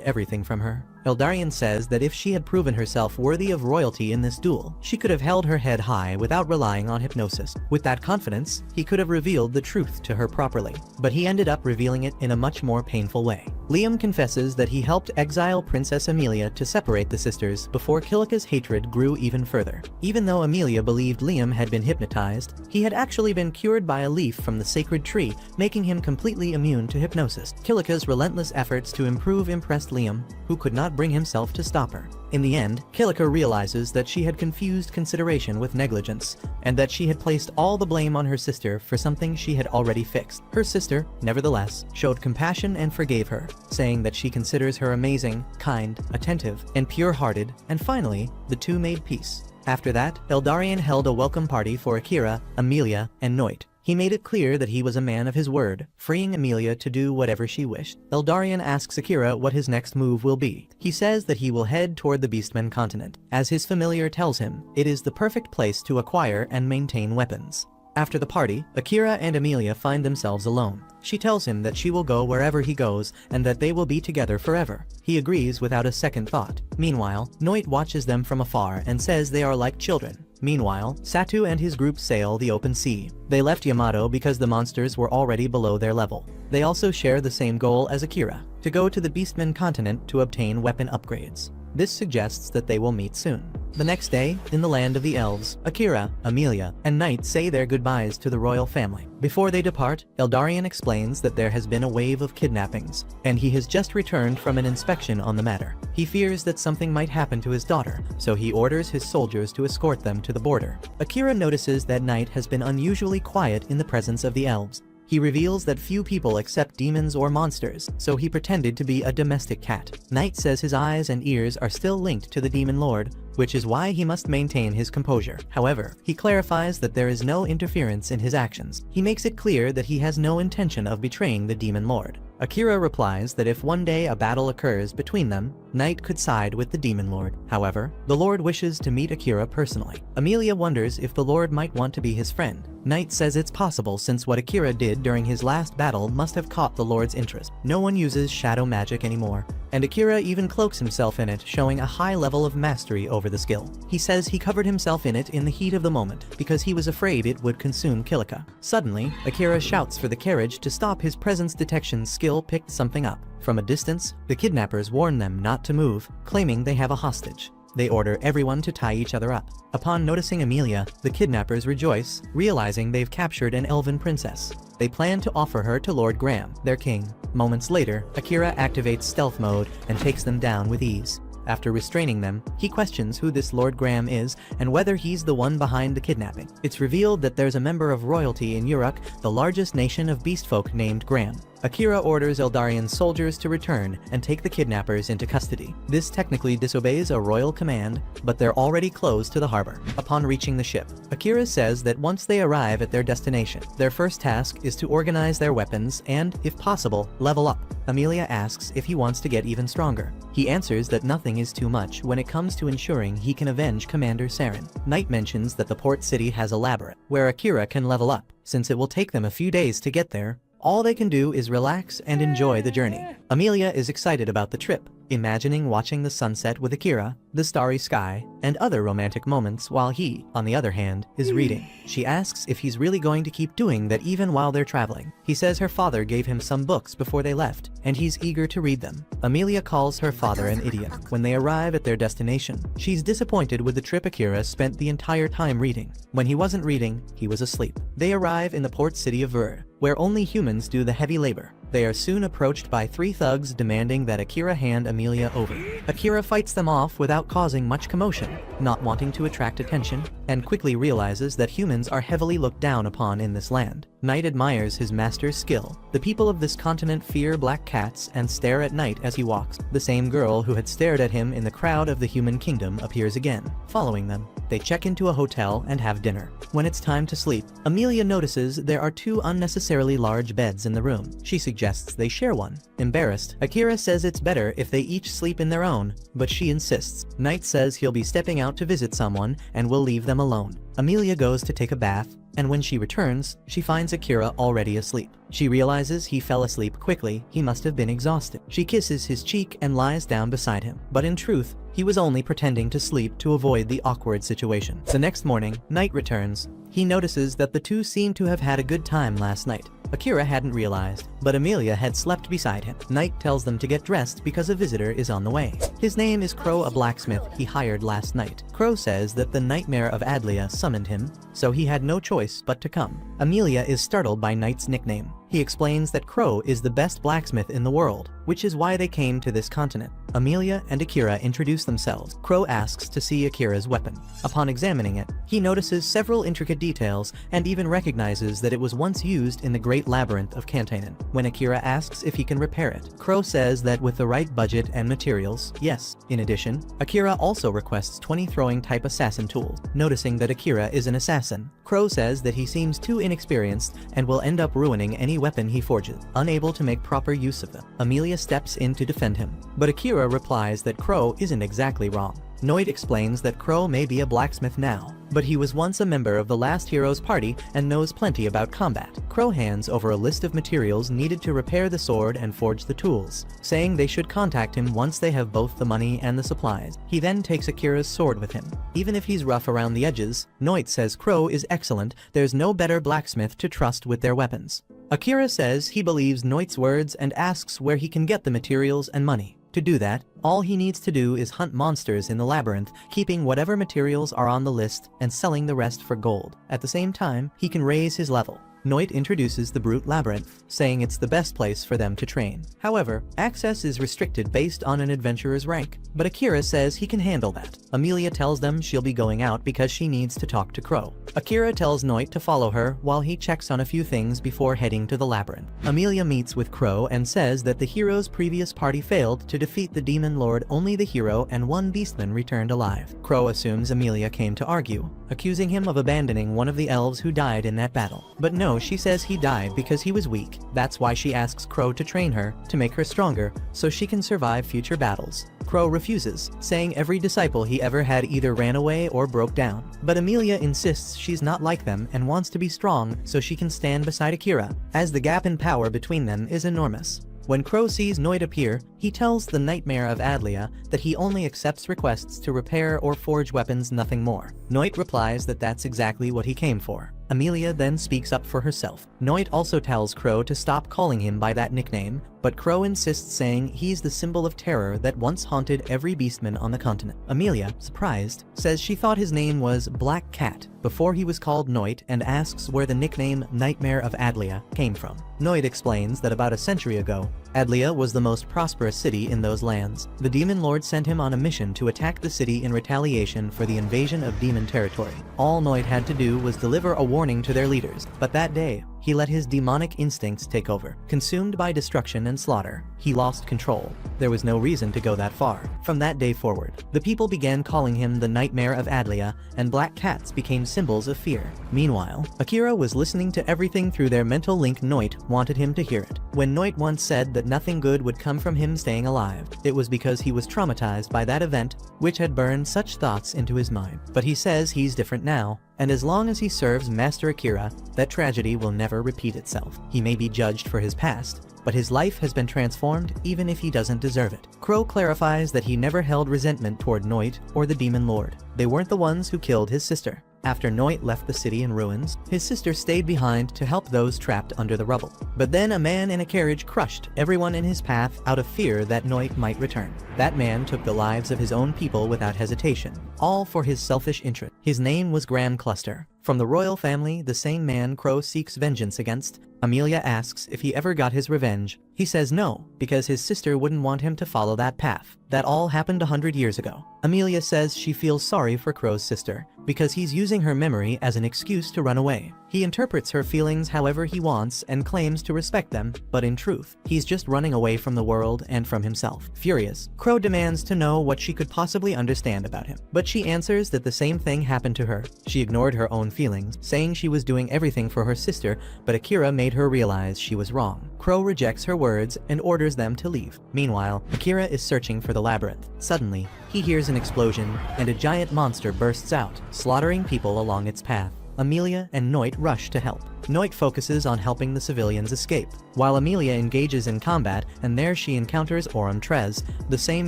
everything from her. Eldarion says that if she had proven herself worthy of royalty in this duel, she could have held her head high without relying on hypnosis. With that confidence, he could have revealed the truth to her properly, but he ended up revealing it in a much more painful way. Liam confesses that he helped exile Princess Amelia to separate the sisters before Kilika's hatred grew even further. Even though Amelia believed Liam had been hypnotized, he had actually been cured by a leaf from the sacred tree, making him completely immune to hypnosis. Kilika's relentless efforts to improve impressed Liam, who could not bring himself to stop her. In the end, Kilika realizes that she had confused consideration with negligence, and that she had placed all the blame on her sister for something she had already fixed. Her sister, nevertheless, showed compassion and forgave her, saying that she considers her amazing, kind, attentive, and pure-hearted, and finally, the two made peace. After that, Eldarion held a welcome party for Akira, Amelia, and Noit. He made it clear that he was a man of his word, freeing Amelia to do whatever she wished. Eldarion asks Akira what his next move will be. He says that he will head toward the Beastmen continent. As his familiar tells him, it is the perfect place to acquire and maintain weapons. After the party, Akira and Amelia find themselves alone. She tells him that she will go wherever he goes and that they will be together forever. He agrees without a second thought. Meanwhile, Noit watches them from afar and says they are like children. Meanwhile, Satu and his group sail the open sea. They left Yamato because the monsters were already below their level. They also share the same goal as Akira, to go to the Beastmen continent to obtain weapon upgrades. This suggests that they will meet soon. The next day, in the land of the elves, Akira, Amelia, and Knight say their goodbyes to the royal family. Before they depart, Eldarion explains that there has been a wave of kidnappings, and he has just returned from an inspection on the matter. He fears that something might happen to his daughter, so he orders his soldiers to escort them to the border. Akira notices that Knight has been unusually quiet in the presence of the elves. He reveals that few people accept demons or monsters, so he pretended to be a domestic cat. Knight says his eyes and ears are still linked to the demon lord, which is why he must maintain his composure. However, he clarifies that there is no interference in his actions. He makes it clear that he has no intention of betraying the demon lord. Akira replies that if one day a battle occurs between them, Knight could side with the demon lord. However, the lord wishes to meet Akira personally. Amelia wonders if the lord might want to be his friend. Knight says it's possible since what Akira did during his last battle must have caught the lord's interest. No one uses shadow magic anymore, and Akira even cloaks himself in it, showing a high level of mastery over the skill. He says he covered himself in it in the heat of the moment because he was afraid it would consume Kilika. Suddenly, Akira shouts for the carriage to stop. His presence detection skill picked something up. From a distance, the kidnappers warn them not to move, claiming they have a hostage. They order everyone to tie each other up. Upon noticing Amelia, the kidnappers rejoice, realizing they've captured an elven princess. They plan to offer her to Lord Graham, their king. Moments later, Akira activates stealth mode and takes them down with ease. After restraining them, he questions who this Lord Graham is and whether he's the one behind the kidnapping. It's revealed that there's a member of royalty in Uruk, the largest nation of beastfolk named Graham. Akira orders Eldarian's soldiers to return and take the kidnappers into custody. This technically disobeys a royal command, but they're already close to the harbor. Upon reaching the ship, Akira says that once they arrive at their destination, their first task is to organize their weapons and, if possible, level up. Amelia asks if he wants to get even stronger. He answers that nothing is too much when it comes to ensuring he can avenge Commander Saren. Knight mentions that the port city has a labyrinth where Akira can level up. Since it will take them a few days to get there, all they can do is relax and enjoy the journey. Amelia is excited about the trip, imagining watching the sunset with Akira, the starry sky, and other romantic moments while he, on the other hand, is reading. She asks if he's really going to keep doing that even while they're traveling. He says her father gave him some books before they left, and he's eager to read them. Amelia calls her father an idiot. When they arrive at their destination, she's disappointed with the trip Akira spent the entire time reading. When he wasn't reading, he was asleep. They arrive in the port city of Ver, where only humans do the heavy labor. They are soon approached by 3 thugs demanding that Akira hand Amelia over. Akira fights them off without causing much commotion, not wanting to attract attention, and quickly realizes that humans are heavily looked down upon in this land. Knight admires his master's skill. The people of this continent fear black cats and stare at Knight as he walks. The same girl who had stared at him in the crowd of the human kingdom appears again. Following them, they check into a hotel and have dinner. When it's time to sleep, Amelia notices there are 2 unnecessarily large beds in the room. She suggests they share one. Embarrassed, Akira says it's better if they each sleep in their own, but she insists. Knight says he'll be stepping out to visit someone and will leave them alone. Amelia goes to take a bath, and when she returns, she finds Akira already asleep. She realizes he fell asleep quickly, he must have been exhausted. She kisses his cheek and lies down beside him, but in truth, he was only pretending to sleep to avoid the awkward situation. The next morning, Knight returns. He notices that the 2 seem to have had a good time last night. Akira hadn't realized, but Amelia had slept beside him. Knight tells them to get dressed because a visitor is on the way. His name is Crow, a blacksmith he hired last night. Crow says that the nightmare of Adlia summoned him, so he had no choice but to come. Amelia is startled by Knight's nickname. He explains that Crow is the best blacksmith in the world, which is why they came to this continent. Amelia and Akira introduce themselves. Crow asks to see Akira's weapon. Upon examining it, he notices several intricate details and even recognizes that it was once used in the Great Labyrinth of Kantanen. When Akira asks if he can repair it, Crow says that with the right budget and materials, yes. In addition, Akira also requests 20 throwing-type assassin tools. Noticing that Akira is an assassin, Crow says that he seems too inexperienced and will end up ruining any weapon he forges, unable to make proper use of them. Amelia steps in to defend him, but Akira replies that Crow isn't exactly wrong. Noid explains that Crow may be a blacksmith now, but he was once a member of the last hero's party and knows plenty about combat. Crow hands over a list of materials needed to repair the sword and forge the tools, saying they should contact him once they have both the money and the supplies. He then takes Akira's sword with him. Even if he's rough around the edges, Noid says Crow is excellent, there's no better blacksmith to trust with their weapons. Akira says he believes Noid's words and asks where he can get the materials and money. To do that, all he needs to do is hunt monsters in the labyrinth, keeping whatever materials are on the list and selling the rest for gold. At the same time, he can raise his level. Noit introduces the Brute Labyrinth, saying it's the best place for them to train. However, access is restricted based on an adventurer's rank, but Akira says he can handle that. Amelia tells them she'll be going out because she needs to talk to Crow. Akira tells Noit to follow her while he checks on a few things before heading to the labyrinth. Amelia meets with Crow and says that the hero's previous party failed to defeat the demon lord, only the hero and 1 beastman returned alive. Crow assumes Amelia came to argue, accusing him of abandoning one of the elves who died in that battle. But no, she says he died because he was weak. That's why she asks Crow to train her, to make her stronger, so she can survive future battles. Crow refuses, saying every disciple he ever had either ran away or broke down. But Amelia insists she's not like them and wants to be strong so she can stand beside Akira, as the gap in power between them is enormous. When Crow sees Noid appear, he tells the Nightmare of Adlia that he only accepts requests to repair or forge weapons, nothing more. Noid replies that that's exactly what he came for. Amelia then speaks up for herself. Noid also tells Crow to stop calling him by that nickname, but Crow insists, saying he's the symbol of terror that once haunted every beastman on the continent. Amelia, surprised, says she thought his name was Black Cat before he was called Noid, and asks where the nickname Nightmare of Adlia came from. Noid explains that about a century ago, Adlia was the most prosperous city in those lands. The Demon Lord sent him on a mission to attack the city in retaliation for the invasion of demon territory. All Noid had to do was deliver a warning to their leaders, but that day, he let his demonic instincts take over. Consumed by destruction and slaughter, he lost control. There was no reason to go that far. From that day forward, the people began calling him the Nightmare of Adlia, and black cats became symbols of fear. Meanwhile, Akira was listening to everything through their mental link. Noit wanted him to hear it. When Noit once said that nothing good would come from him staying alive, it was because he was traumatized by that event, which had burned such thoughts into his mind. But he says he's different now, and as long as he serves Master Akira, that tragedy will never repeat itself. He may be judged for his past, but his life has been transformed even if he doesn't deserve it. Crow clarifies that he never held resentment toward Noit or the Demon Lord. They weren't the ones who killed his sister. After Noit left the city in ruins, his sister stayed behind to help those trapped under the rubble. But then a man in a carriage crushed everyone in his path out of fear that Noit might return. That man took the lives of his own people without hesitation, all for his selfish interest. His name was Graham Cluster. From the royal family, the same man Crow seeks vengeance against. Amelia asks if he ever got his revenge. He says no, because his sister wouldn't want him to follow that path. That all happened 100 years ago. Amelia says she feels sorry for Crow's sister, because he's using her memory as an excuse to run away. He interprets her feelings however he wants and claims to respect them, but in truth, he's just running away from the world and from himself. Furious, Crow demands to know what she could possibly understand about him. But she answers that the same thing happened to her. She ignored her own feelings, saying she was doing everything for her sister, but Akira made her realize she was wrong. Crow rejects her words and orders them to leave. Meanwhile, Akira is searching for the labyrinth. Suddenly, he hears an explosion, and a giant monster bursts out, slaughtering people along its path. Amelia and Noit rush to help. Noit focuses on helping the civilians escape, while Amelia engages in combat, and there she encounters Oram Trez, the same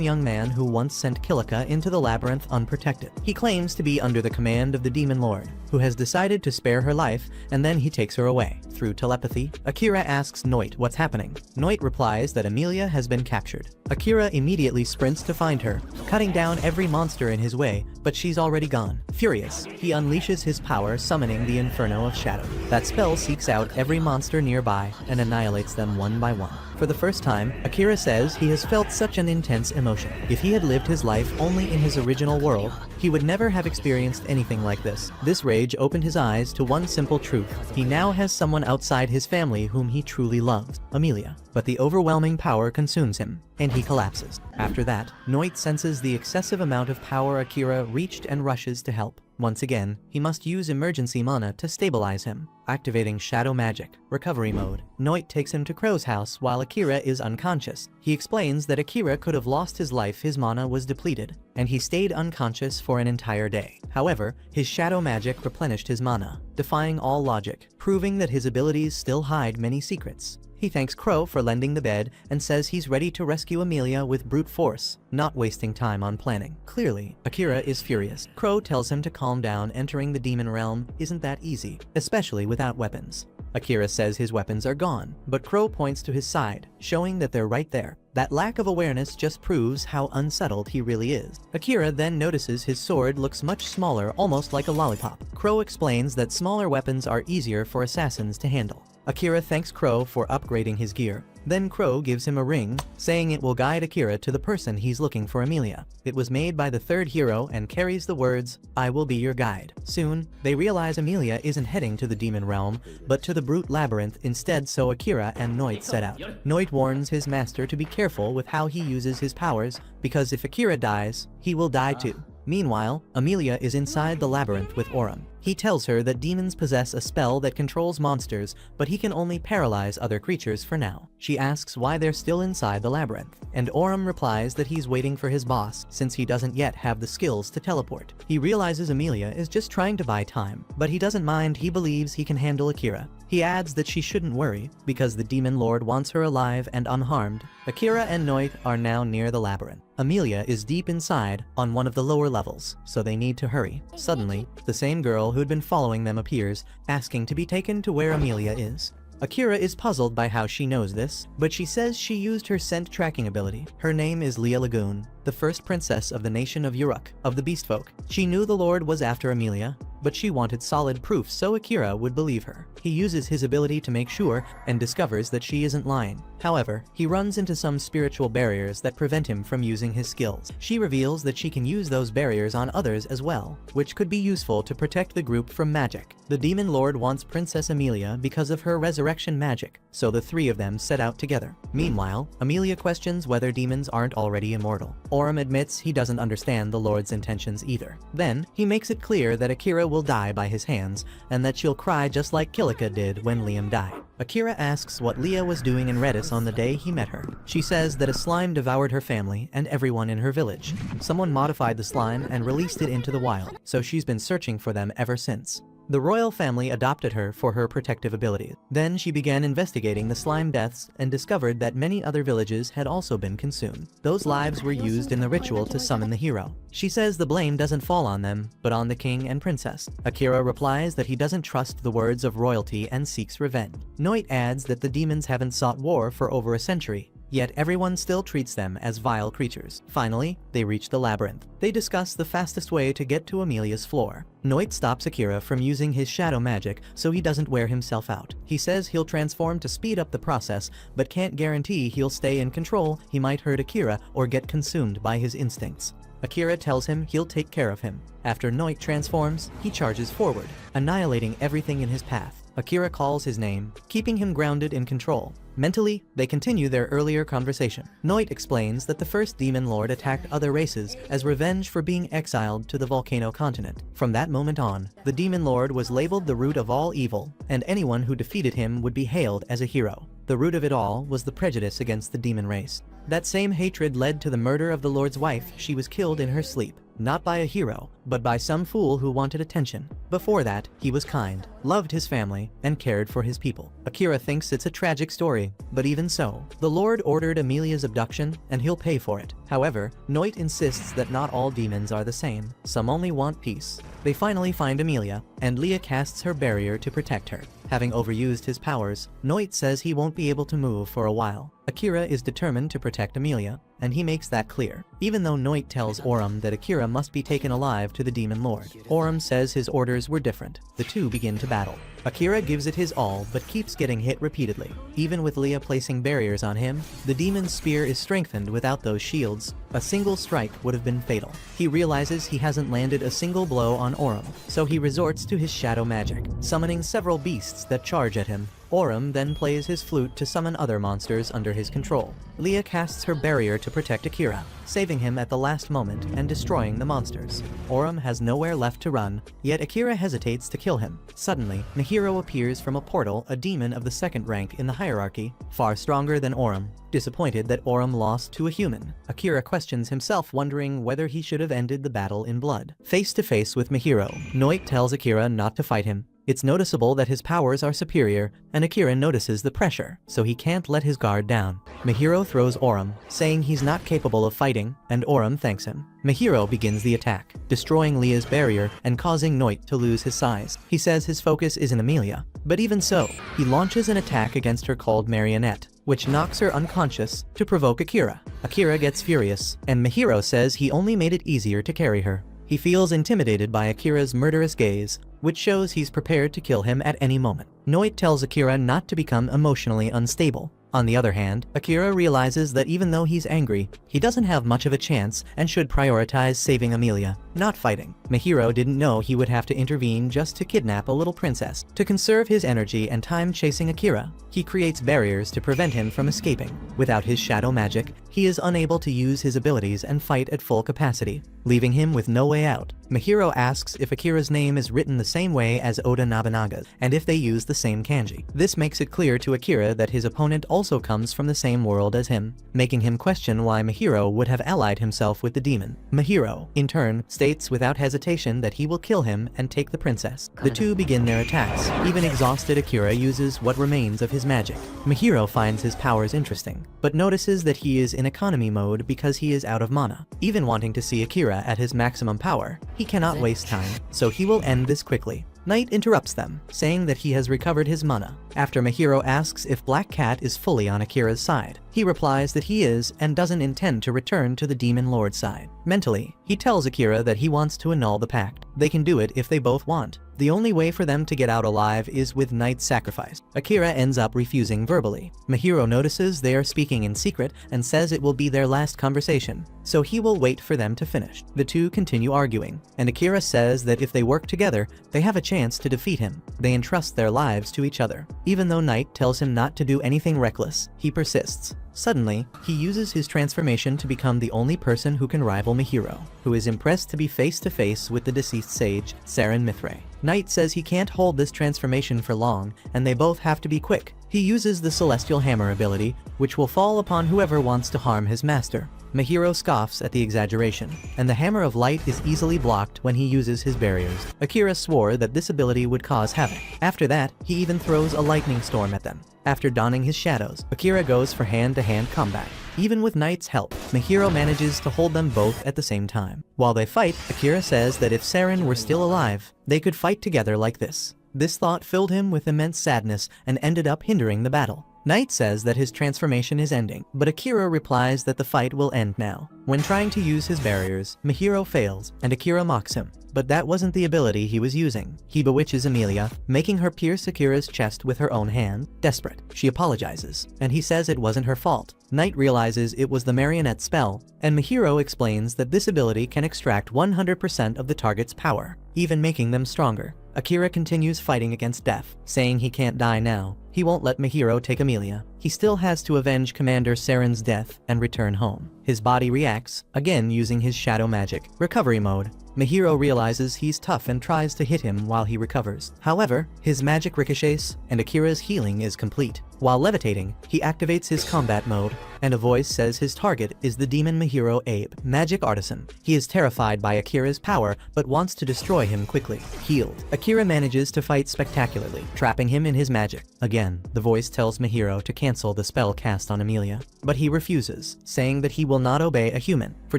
young man who once sent Kilika into the labyrinth unprotected. He claims to be under the command of the Demon Lord, who has decided to spare her life, and then he takes her away. Through telepathy, Akira asks Noit what's happening. Noit replies that Amelia has been captured. Akira immediately sprints to find her, cutting down every monster in his way, but she's already gone. Furious, he unleashes his power, summoning the Inferno of Shadow. That spell seeks out every monster nearby and annihilates them one by one. For the first time, Akira says he has felt such an intense emotion. If he had lived his life only in his original world, he would never have experienced anything like this. This rage opened his eyes to one simple truth. He now has someone outside his family whom he truly loves, Amelia. But the overwhelming power consumes him, and he collapses. After that, Noit senses the excessive amount of power Akira reached and rushes to help. Once again, he must use emergency mana to stabilize him, activating Shadow Magic, Recovery Mode. Noit takes him to Crow's house while Akira is unconscious. He explains that Akira could have lost his life, his mana was depleted, and he stayed unconscious for an entire day. However, his Shadow Magic replenished his mana, defying all logic, proving that his abilities still hide many secrets. He thanks Crow for lending the bed and says he's ready to rescue Amelia with brute force, not wasting time on planning. Clearly, Akira is furious. Crow tells him to calm down. Entering the demon realm isn't that easy, especially without weapons. Akira says his weapons are gone, but Crow points to his side, showing that they're right there. That lack of awareness just proves how unsettled he really is. Akira then notices his sword looks much smaller, almost like a lollipop. Crow explains that smaller weapons are easier for assassins to handle. Akira thanks Crow for upgrading his gear. Then Crow gives him a ring, saying it will guide Akira to the person he's looking for, Amelia. It was made by the third hero and carries the words, "I will be your guide." Soon, they realize Amelia isn't heading to the demon realm, but to the brute labyrinth instead, so Akira and Noit set out. Noit warns his master to be careful with how he uses his powers, because if Akira dies, he will die too. Meanwhile, Amelia is inside the labyrinth with Oram. He tells her that demons possess a spell that controls monsters, but he can only paralyze other creatures for now. She asks why they're still inside the labyrinth, and Oram replies that he's waiting for his boss, since he doesn't yet have the skills to teleport. He realizes Amelia is just trying to buy time, but he doesn't mind. He believes he can handle Akira. He adds that she shouldn't worry, because the Demon Lord wants her alive and unharmed. Akira and Noit are now near the labyrinth. Amelia is deep inside, on one of the lower levels, so they need to hurry. Suddenly, the same girl who'd been following them appears, asking to be taken to where Amelia is. Akira is puzzled by how she knows this, but she says she used her scent tracking ability. Her name is Leah Lagoon, the first princess of the nation of Uruk, of the Beast Folk. She knew the Lord was after Amelia, but she wanted solid proof so Akira would believe her. He uses his ability to make sure and discovers that she isn't lying. However, he runs into some spiritual barriers that prevent him from using his skills. She reveals that she can use those barriers on others as well, which could be useful to protect the group from magic. The Demon Lord wants Princess Amelia because of her resurrection magic, so the three of them set out together. Meanwhile, Amelia questions whether demons aren't already immortal. Orim admits he doesn't understand the Lord's intentions either. Then, he makes it clear that Akira will die by his hands, and that she'll cry just like Kilika did when Liam died. Akira asks what Leah was doing in Redis on the day he met her. She says that a slime devoured her family and everyone in her village. Someone modified the slime and released it into the wild, so she's been searching for them ever since. The royal family adopted her for her protective abilities. Then she began investigating the slime deaths and discovered that many other villages had also been consumed. Those lives were used in the ritual to summon the hero. She says the blame doesn't fall on them, but on the king and princess. Akira replies that he doesn't trust the words of royalty and seeks revenge. Noit adds that the demons haven't sought war for over a century, yet everyone still treats them as vile creatures. Finally, they reach the labyrinth. They discuss the fastest way to get to Amelia's floor. Noit stops Akira from using his shadow magic so he doesn't wear himself out. He says he'll transform to speed up the process, but can't guarantee he'll stay in control. He might hurt Akira or get consumed by his instincts. Akira tells him he'll take care of him. After Noit transforms, he charges forward, annihilating everything in his path. Akira calls his name, keeping him grounded in control. Mentally, they continue their earlier conversation. Noit explains that the first Demon Lord attacked other races as revenge for being exiled to the volcano continent. From that moment on, the Demon Lord was labeled the root of all evil, and anyone who defeated him would be hailed as a hero. The root of it all was the prejudice against the demon race. That same hatred led to the murder of the Lord's wife. She was killed in her sleep, not by a hero, but by some fool who wanted attention. Before that, he was kind, loved his family, and cared for his people. Akira thinks it's a tragic story, but even so, the Lord ordered Amelia's abduction, and he'll pay for it. However, Noit insists that not all demons are the same. Some only want peace. They finally find Amelia, and Leah casts her barrier to protect her. Having overused his powers, Noit says he won't be able to move for a while. Akira is determined to protect Amelia, and he makes that clear. Even though Noit tells Orim that Akira must be taken alive to the Demon Lord, Orim says his orders were different. The two begin to battle. Akira gives it his all but keeps getting hit repeatedly. Even with Leah placing barriers on him, the demon's spear is strengthened without those shields. A single strike would have been fatal. He realizes he hasn't landed a single blow on Orim, so he resorts to his shadow magic, summoning several beasts that charge at him. Orim then plays his flute to summon other monsters under his control. Leah casts her barrier to protect Akira, saving him at the last moment and destroying the monsters. Orim has nowhere left to run, yet Akira hesitates to kill him. Suddenly, Nihiro appears from a portal, a demon of the second rank in the hierarchy, far stronger than Orim. Disappointed that Orim lost to a human, Akira questions himself, wondering whether he should have ended the battle in blood. Face to face with Nihiro, Noit tells Akira not to fight him. It's noticeable that his powers are superior, and Akira notices the pressure, so he can't let his guard down. Nihiro throws Orim, saying he's not capable of fighting, and Orim thanks him. Nihiro begins the attack, destroying Leah's barrier and causing Noit to lose his size. He says his focus is in Amelia, but even so, he launches an attack against her called Marionette, which knocks her unconscious to provoke Akira. Akira gets furious, and Nihiro says he only made it easier to carry her. He feels intimidated by Akira's murderous gaze, which shows he's prepared to kill him at any moment. Noit tells Akira not to become emotionally unstable. On the other hand, Akira realizes that even though he's angry, he doesn't have much of a chance and should prioritize saving Amelia, not fighting. Nihiro didn't know he would have to intervene just to kidnap a little princess. To conserve his energy and time chasing Akira, he creates barriers to prevent him from escaping. Without his shadow magic, he is unable to use his abilities and fight at full capacity, leaving him with no way out. Nihiro asks if Akira's name is written the same way as Oda Nobunaga's, and if they use the same kanji. This makes it clear to Akira that his opponent also comes from the same world as him, making him question why Nihiro would have allied himself with the demon. Nihiro, in turn, states without hesitation that he will kill him and take the princess. The two begin their attacks. Even exhausted Akira uses what remains of his magic. Nihiro finds his powers interesting, but notices that he is in economy mode because he is out of mana. Even wanting to see Akira at his maximum power, he cannot waste time, so he will end this quickly. Knight interrupts them, saying that he has recovered his mana. After Mahiro asks if Black Cat is fully on Akira's side, he replies that he is and doesn't intend to return to the Demon Lord side. Mentally, he tells Akira that he wants to annul the pact. They can do it if they both want. The only way for them to get out alive is with Knight's sacrifice. Akira ends up refusing verbally. Mahiro notices they are speaking in secret and says it will be their last conversation, so he will wait for them to finish. The two continue arguing, and Akira says that if they work together, they have a chance to defeat him. They entrust their lives to each other. Even though Knight tells him not to do anything reckless, he persists. Suddenly, he uses his transformation to become the only person who can rival Mahiro, who is impressed to be face to face with the deceased sage, Saren Mithray. Knight says he can't hold this transformation for long, and they both have to be quick. He uses the Celestial Hammer ability, which will fall upon whoever wants to harm his master. Mahiro scoffs at the exaggeration, and the Hammer of Light is easily blocked when he uses his barriers. Akira swore that this ability would cause havoc. After that, he even throws a lightning storm at them. After donning his shadows, Akira goes for hand-to-hand combat. Even with Knight's help, Mahiro manages to hold them both at the same time. While they fight, Akira says that if Saren were still alive, they could fight together like this. This thought filled him with immense sadness and ended up hindering the battle. Knight says that his transformation is ending, but Akira replies that the fight will end now. When trying to use his barriers, Mahiro fails, and Akira mocks him. But that wasn't the ability he was using. He bewitches Emilia, making her pierce Akira's chest with her own hand. Desperate, she apologizes, and he says it wasn't her fault. Knight realizes it was the marionette spell, and Mahiro explains that this ability can extract 100% of the target's power, even making them stronger. Akira continues fighting against death, saying he can't die now. He won't let Mahiro take Emilia. He still has to avenge Commander Saren's death and return home. His body reacts, again using his shadow magic. Recovery mode. Mahiro realizes he's tough and tries to hit him while he recovers. However, his magic ricochets, and Akira's healing is complete. While levitating, he activates his combat mode, and a voice says his target is the demon Mahiro Abe, magic artisan. He is terrified by Akira's power, but wants to destroy him quickly. Healed, Akira manages to fight spectacularly, trapping him in his magic. Again, the voice tells Mahiro to cancel the spell cast on Emilia, but he refuses, saying that he will not obey a human, for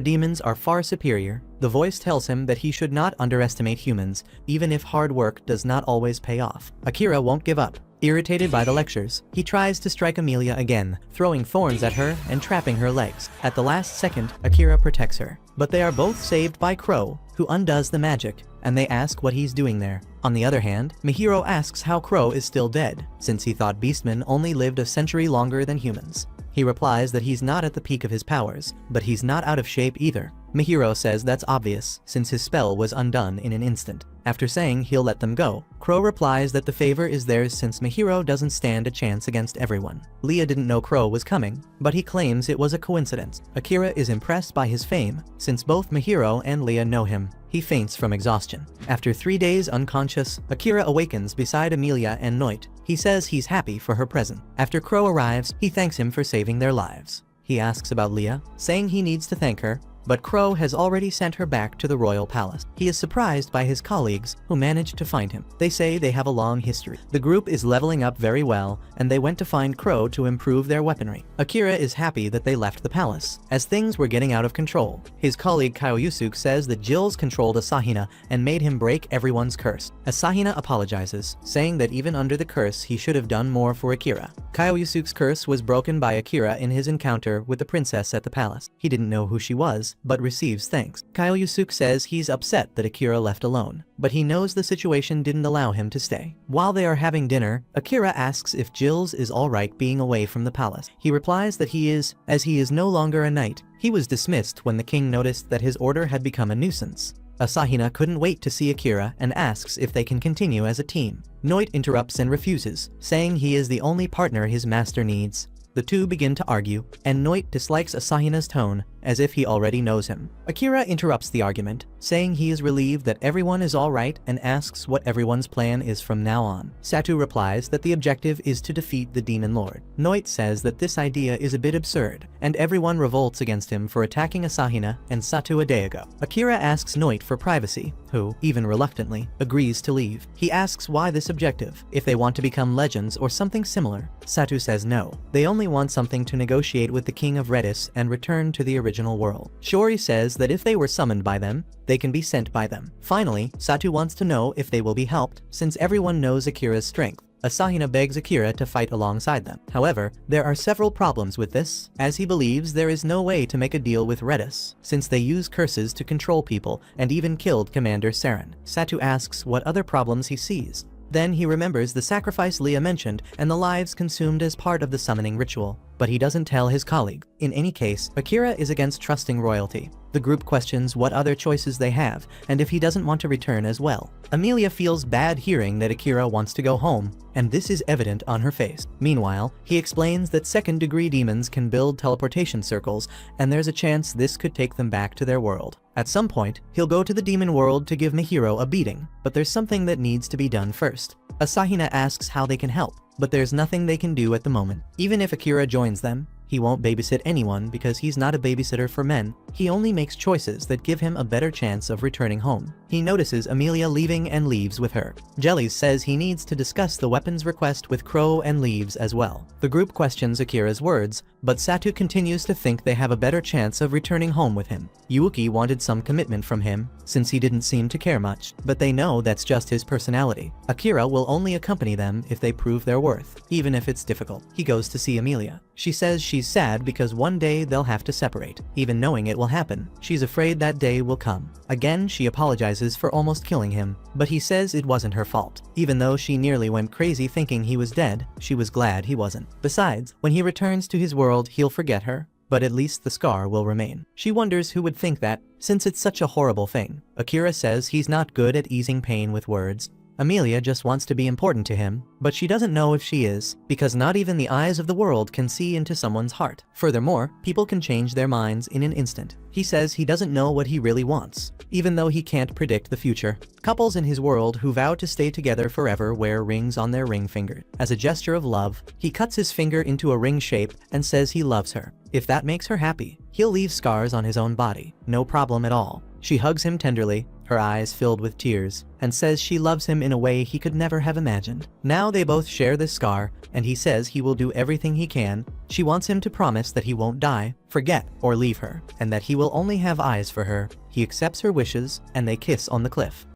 demons are far superior. The voice tells him that he should not underestimate humans, even if hard work does not always pay off. Akira won't give up. Irritated by the lectures, he tries to strike Emilia again, throwing thorns at her and trapping her legs. At the last second, Akira protects her, but they are both saved by Crow, who undoes the magic, and they ask what he's doing there. On the other hand, Mahiro asks how Crow is still dead, since he thought beastmen only lived a century longer than humans. He replies that he's not at the peak of his powers, but he's not out of shape either. Mahiro says that's obvious, since his spell was undone in an instant. After saying he'll let them go, Crow replies that the favor is theirs since Mahiro doesn't stand a chance against everyone. Leah didn't know Crow was coming, but he claims it was a coincidence. Akira is impressed by his fame, since both Mahiro and Leah know him. He faints from exhaustion. After 3 days unconscious, Akira awakens beside Emilia and Noit. He says he's happy for her present. After Crow arrives, he thanks him for saving their lives. He asks about Leah, saying he needs to thank her, but Crow has already sent her back to the royal palace. He is surprised by his colleagues, who managed to find him. They say they have a long history. The group is leveling up very well, and they went to find Crow to improve their weaponry. Akira is happy that they left the palace, as things were getting out of control. His colleague Kyoyusuke says that Jills controlled Asahina and made him break everyone's curse. Asahina apologizes, saying that even under the curse he should have done more for Akira. Kyoyusuke's curse was broken by Akira in his encounter with the princess at the palace. He didn't know who she was, but receives thanks. Kyoyusuke says he's upset that Akira left alone, but he knows the situation didn't allow him to stay. While they are having dinner, Akira asks if Jills is alright being away from the palace. He replies that he is, as he is no longer a knight. He was dismissed when the king noticed that his order had become a nuisance. Asahina couldn't wait to see Akira and asks if they can continue as a team. Noit interrupts and refuses, saying he is the only partner his master needs. The two begin to argue, and Noit dislikes Asahina's tone, as if he already knows him. Akira interrupts the argument, saying he is relieved that everyone is alright and asks what everyone's plan is from now on. Satu replies that the objective is to defeat the Demon Lord. Noit says that this idea is a bit absurd, and everyone revolts against him for attacking Asahina and Satu a day ago. Akira asks Noit for privacy, who, even reluctantly, agrees to leave. He asks why this objective, if they want to become legends or something similar. Satu says no. They only want something to negotiate with the King of Redis and return to the original world. Shiori says that if they were summoned by them, they can be sent by them. Finally, Satu wants to know if they will be helped, since everyone knows Akira's strength. Asahina begs Akira to fight alongside them. However, there are several problems with this, as he believes there is no way to make a deal with Redis, since they use curses to control people and even killed Commander Saren. Satu asks what other problems he sees. Then he remembers the sacrifice Leah mentioned and the lives consumed as part of the summoning ritual, but he doesn't tell his colleague. In any case, Akira is against trusting royalty. The group questions what other choices they have, and if he doesn't want to return as well. Amelia feels bad hearing that Akira wants to go home, and this is evident on her face. Meanwhile, he explains that second-degree demons can build teleportation circles, and there's a chance this could take them back to their world. At some point, he'll go to the demon world to give Mihiro a beating, but there's something that needs to be done first. Asahina asks how they can help, but there's nothing they can do at the moment. Even if Akira joins them, he won't babysit anyone because he's not a babysitter for men. He only makes choices that give him a better chance of returning home. He notices Amelia leaving and leaves with her. Jellies says he needs to discuss the weapons request with Crow and leaves as well. The group questions Akira's words, but Satu continues to think they have a better chance of returning home with him. Yuuki wanted some commitment from him, since he didn't seem to care much, but they know that's just his personality. Akira will only accompany them if they prove their worth, even if it's difficult. He goes to see Amelia. She says she's sad because one day they'll have to separate. Even knowing it will happen, she's afraid that day will come. Again, she apologizes for almost killing him, but he says it wasn't her fault. Even though she nearly went crazy thinking he was dead, she was glad he wasn't. Besides, when he returns to his world, he'll forget her, but at least the scar will remain. She wonders who would think that, since it's such a horrible thing. Akira says he's not good at easing pain with words. Amelia just wants to be important to him, but she doesn't know if she is, because not even the eyes of the world can see into someone's heart. Furthermore, people can change their minds in an instant. He says he doesn't know what he really wants, even though he can't predict the future. Couples in his world who vow to stay together forever wear rings on their ring finger. As a gesture of love, he cuts his finger into a ring shape and says he loves her. If that makes her happy, he'll leave scars on his own body. No problem at all. She hugs him tenderly, her eyes filled with tears, and says she loves him in a way he could never have imagined. Now they both share this scar, and he says he will do everything he can. She wants him to promise that he won't die, forget, or leave her, and that he will only have eyes for her. He accepts her wishes, and they kiss on the cliff.